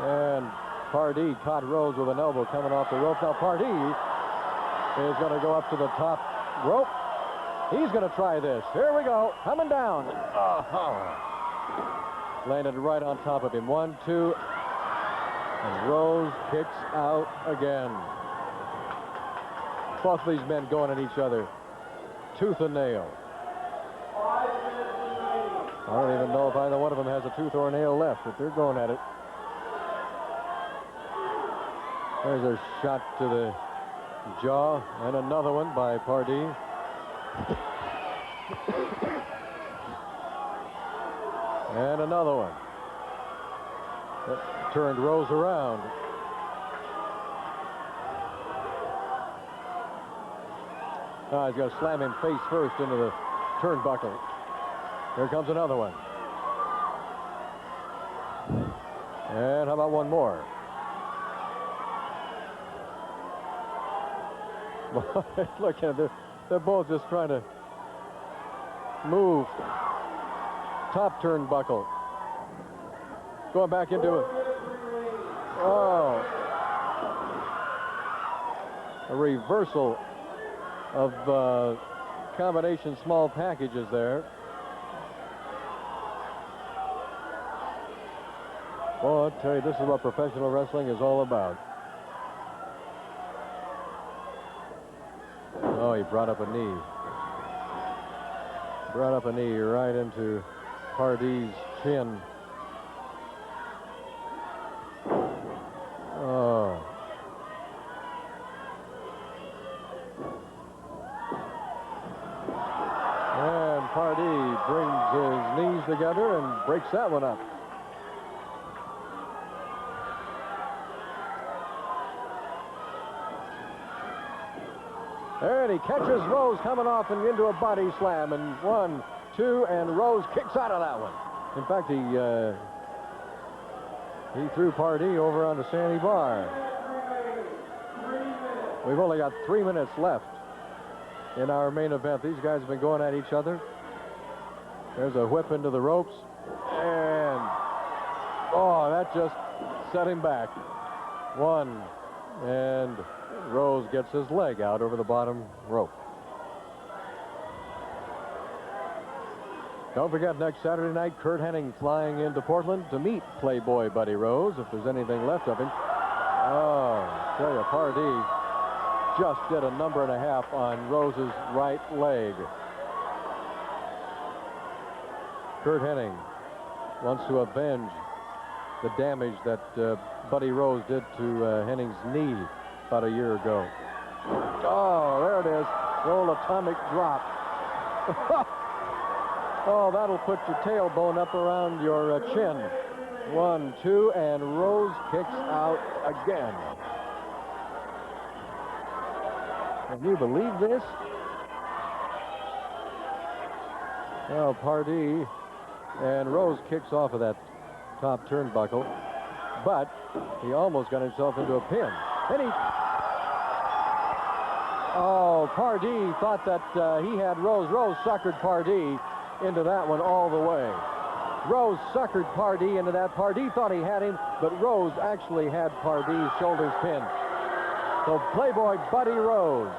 And Pardee caught Rose with an elbow coming off the rope. Now Pardee is going to go up to the top rope. He's going to try this. Here we go. Coming down. Landed right on top of him. 1, 2. And Rose kicks out again. Both of these men going at each other. Tooth and nail. I don't even know if either one of them has a tooth or a nail left, but they're going at it. There's a shot to the jaw, and another one by Pardee. And another one. That turned Rose around. He's going to slam him face first into the turnbuckle. Here comes another one. And how about one more? Look at it. They're both just trying to move. Top turnbuckle. Going back into it. Oh. A reversal of combination small packages there. Well, I'll tell you, this is what professional wrestling is all about. Oh, he brought up a knee. Brought up a knee right into Pardee's chin. Oh. And Pardee brings his knees together and breaks that one up. And he catches Rose coming off and into a body slam. And 1, 2, and Rose kicks out of that one. In fact, he threw Pardee over onto Sandy Bar. We've only got 3 minutes left in our main event. These guys have been going at each other. There's a whip into the ropes. And, oh, that just set him back. 1, and Rose gets his leg out over the bottom rope. Don't forget, next Saturday night, Curt Hennig flying into Portland to meet Playboy Buddy Rose, if there's anything left of him. Oh, I tell you, Pardee just did a 1.5 numbers on Rose's right leg. Curt Hennig wants to avenge the damage that Buddy Rose did to Hennig's knee about a year ago. Oh, there it is. The old atomic drop. Oh, that'll put your tailbone up around your chin. 1, 2, and Rose kicks out again. Can you believe this? Well, Pardee and Rose kicks off of that top turnbuckle, but he almost got himself into a pin. And he... Oh, Pardee thought that he had Rose. Rose suckered Pardee into that one all the way. Rose suckered Pardee into that. Pardee thought he had him, but Rose actually had Pardee's shoulders pinned. So Playboy Buddy Rose,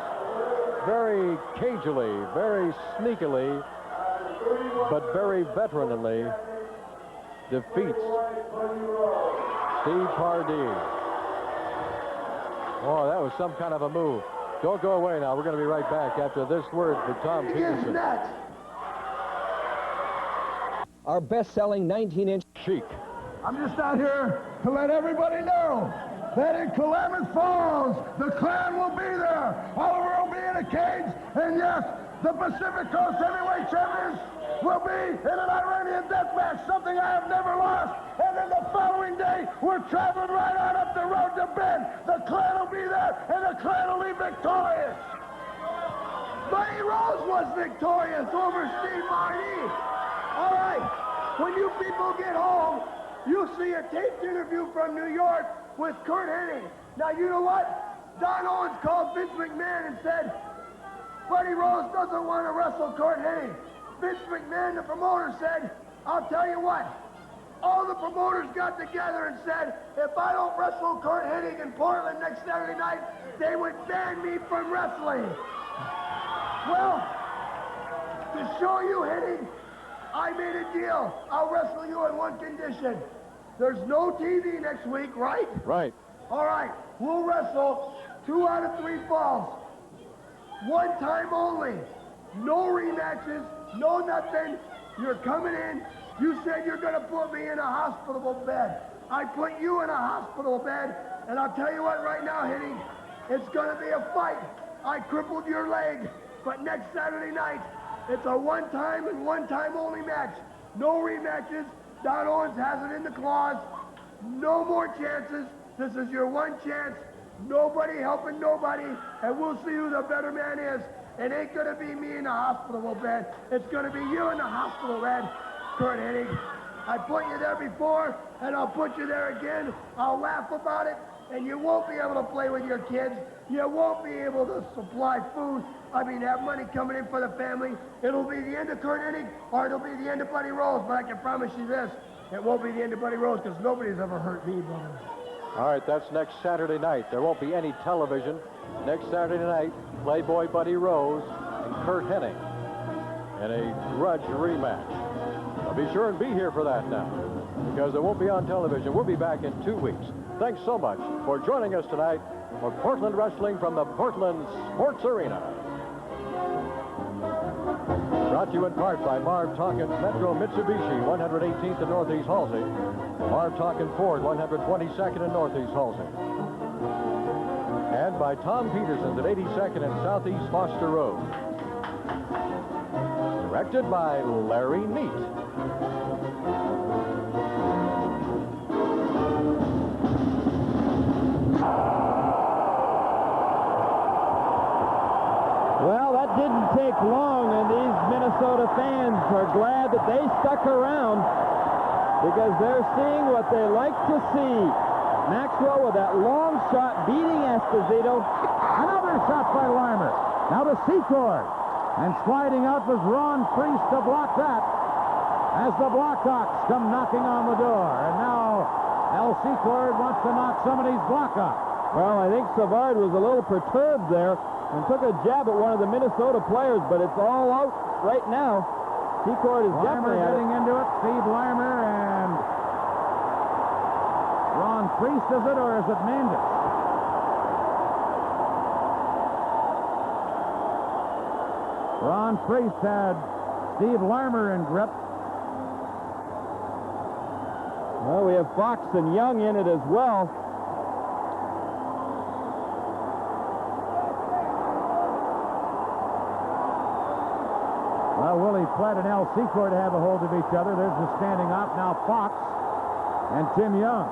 very cagily, very sneakily, but very veteranly, defeats Steve Pardee. Oh, that was some kind of a move. Don't go away now. We're going to be right back after this word for Tom Peterson. Our best-selling 19-inch Chic. I'm just out here to let everybody know that in Klamath Falls, the Clan will be there. Oliver will be in a cage, and yes, the Pacific Coast Heavyweight Champions will be in an Iranian death match, something I have never lost. And then the following day, we're traveling right on up the road to Bend. The Clan will be there, and the Clan will be victorious. Buddy Rose was victorious over Steve Pardee. All right, when you people get home, you'll see a taped interview from New York with Curt Hennig. Now, you know what? Don Owens called Vince McMahon and said, Buddy Rose doesn't want to wrestle Curt Hennig. Vince McMahon, the promoter, said, I'll tell you what, all the promoters got together and said, if I don't wrestle Curt Hennig in Portland next Saturday night, they would ban me from wrestling. Well, to show you, Hennig, I made a deal. I'll wrestle you on one condition. There's no TV next week, right? Right. All right, we'll wrestle 2 out of 3 falls. One time only. No rematches, no nothing. You're coming in. You said you're going to put me in a hospital bed. I put you in a hospital bed, and I'll tell you what right now, Hennig, it's going to be a fight. I crippled your leg, but next Saturday night, it's a one-time and one-time only match. No rematches. Don Owens has it in the clause. No more chances. This is your one chance. Nobody helping nobody, and we'll see who the better man is. It ain't gonna be me in the hospital bed. It's gonna be you in the hospital bed, Curt Hennig. I put you there before, and I'll put you there again. I'll laugh about it, and you won't be able to play with your kids. You won't be able to supply food. I mean, have money coming in for the family. It'll be the end of Kurt Hennig, or it'll be the end of Buddy Rose, but I can promise you this. It won't be the end of Buddy Rose, because nobody's ever hurt me, brother. All right, that's next Saturday night. There won't be any television. Next Saturday night, Playboy Buddy Rose and Kurt Hennig in a grudge rematch. Now be sure and be here for that now, because it won't be on television. We'll be back in 2 weeks. Thanks so much for joining us tonight for Portland Wrestling from the Portland Sports Arena. Brought to you in part by Marv Tonkin Metro Mitsubishi, 118th and Northeast Halsey. Marv Tonkin Ford, 122nd and Northeast Halsey. And by Tom Peterson's at 82nd and Southeast Foster Road. Directed by Larry Neat. Well, that didn't take long, and these Minnesota fans are glad that they stuck around because they're seeing what they like to see. Maxwell with that long shot beating Esposito. Another shot by Larmer. Now to Secord. And sliding out was Ron Priest to block that as the Blackhawks come knocking on the door. And now El Secord wants to knock some of these Blackhawks. Well, I think Savard was a little perturbed there and took a jab at one of the Minnesota players, but it's all out right now. Secord is Larmer definitely getting into it. Steve Larmer and Ron Priest, is it, or is it Mendes? Ron Priest had Steve Larmer in grip. Well, we have Fox and Young in it as well. Well, Willie Plett and El Secord have a hold of each other. There's the standing off now, Fox and Tim Young.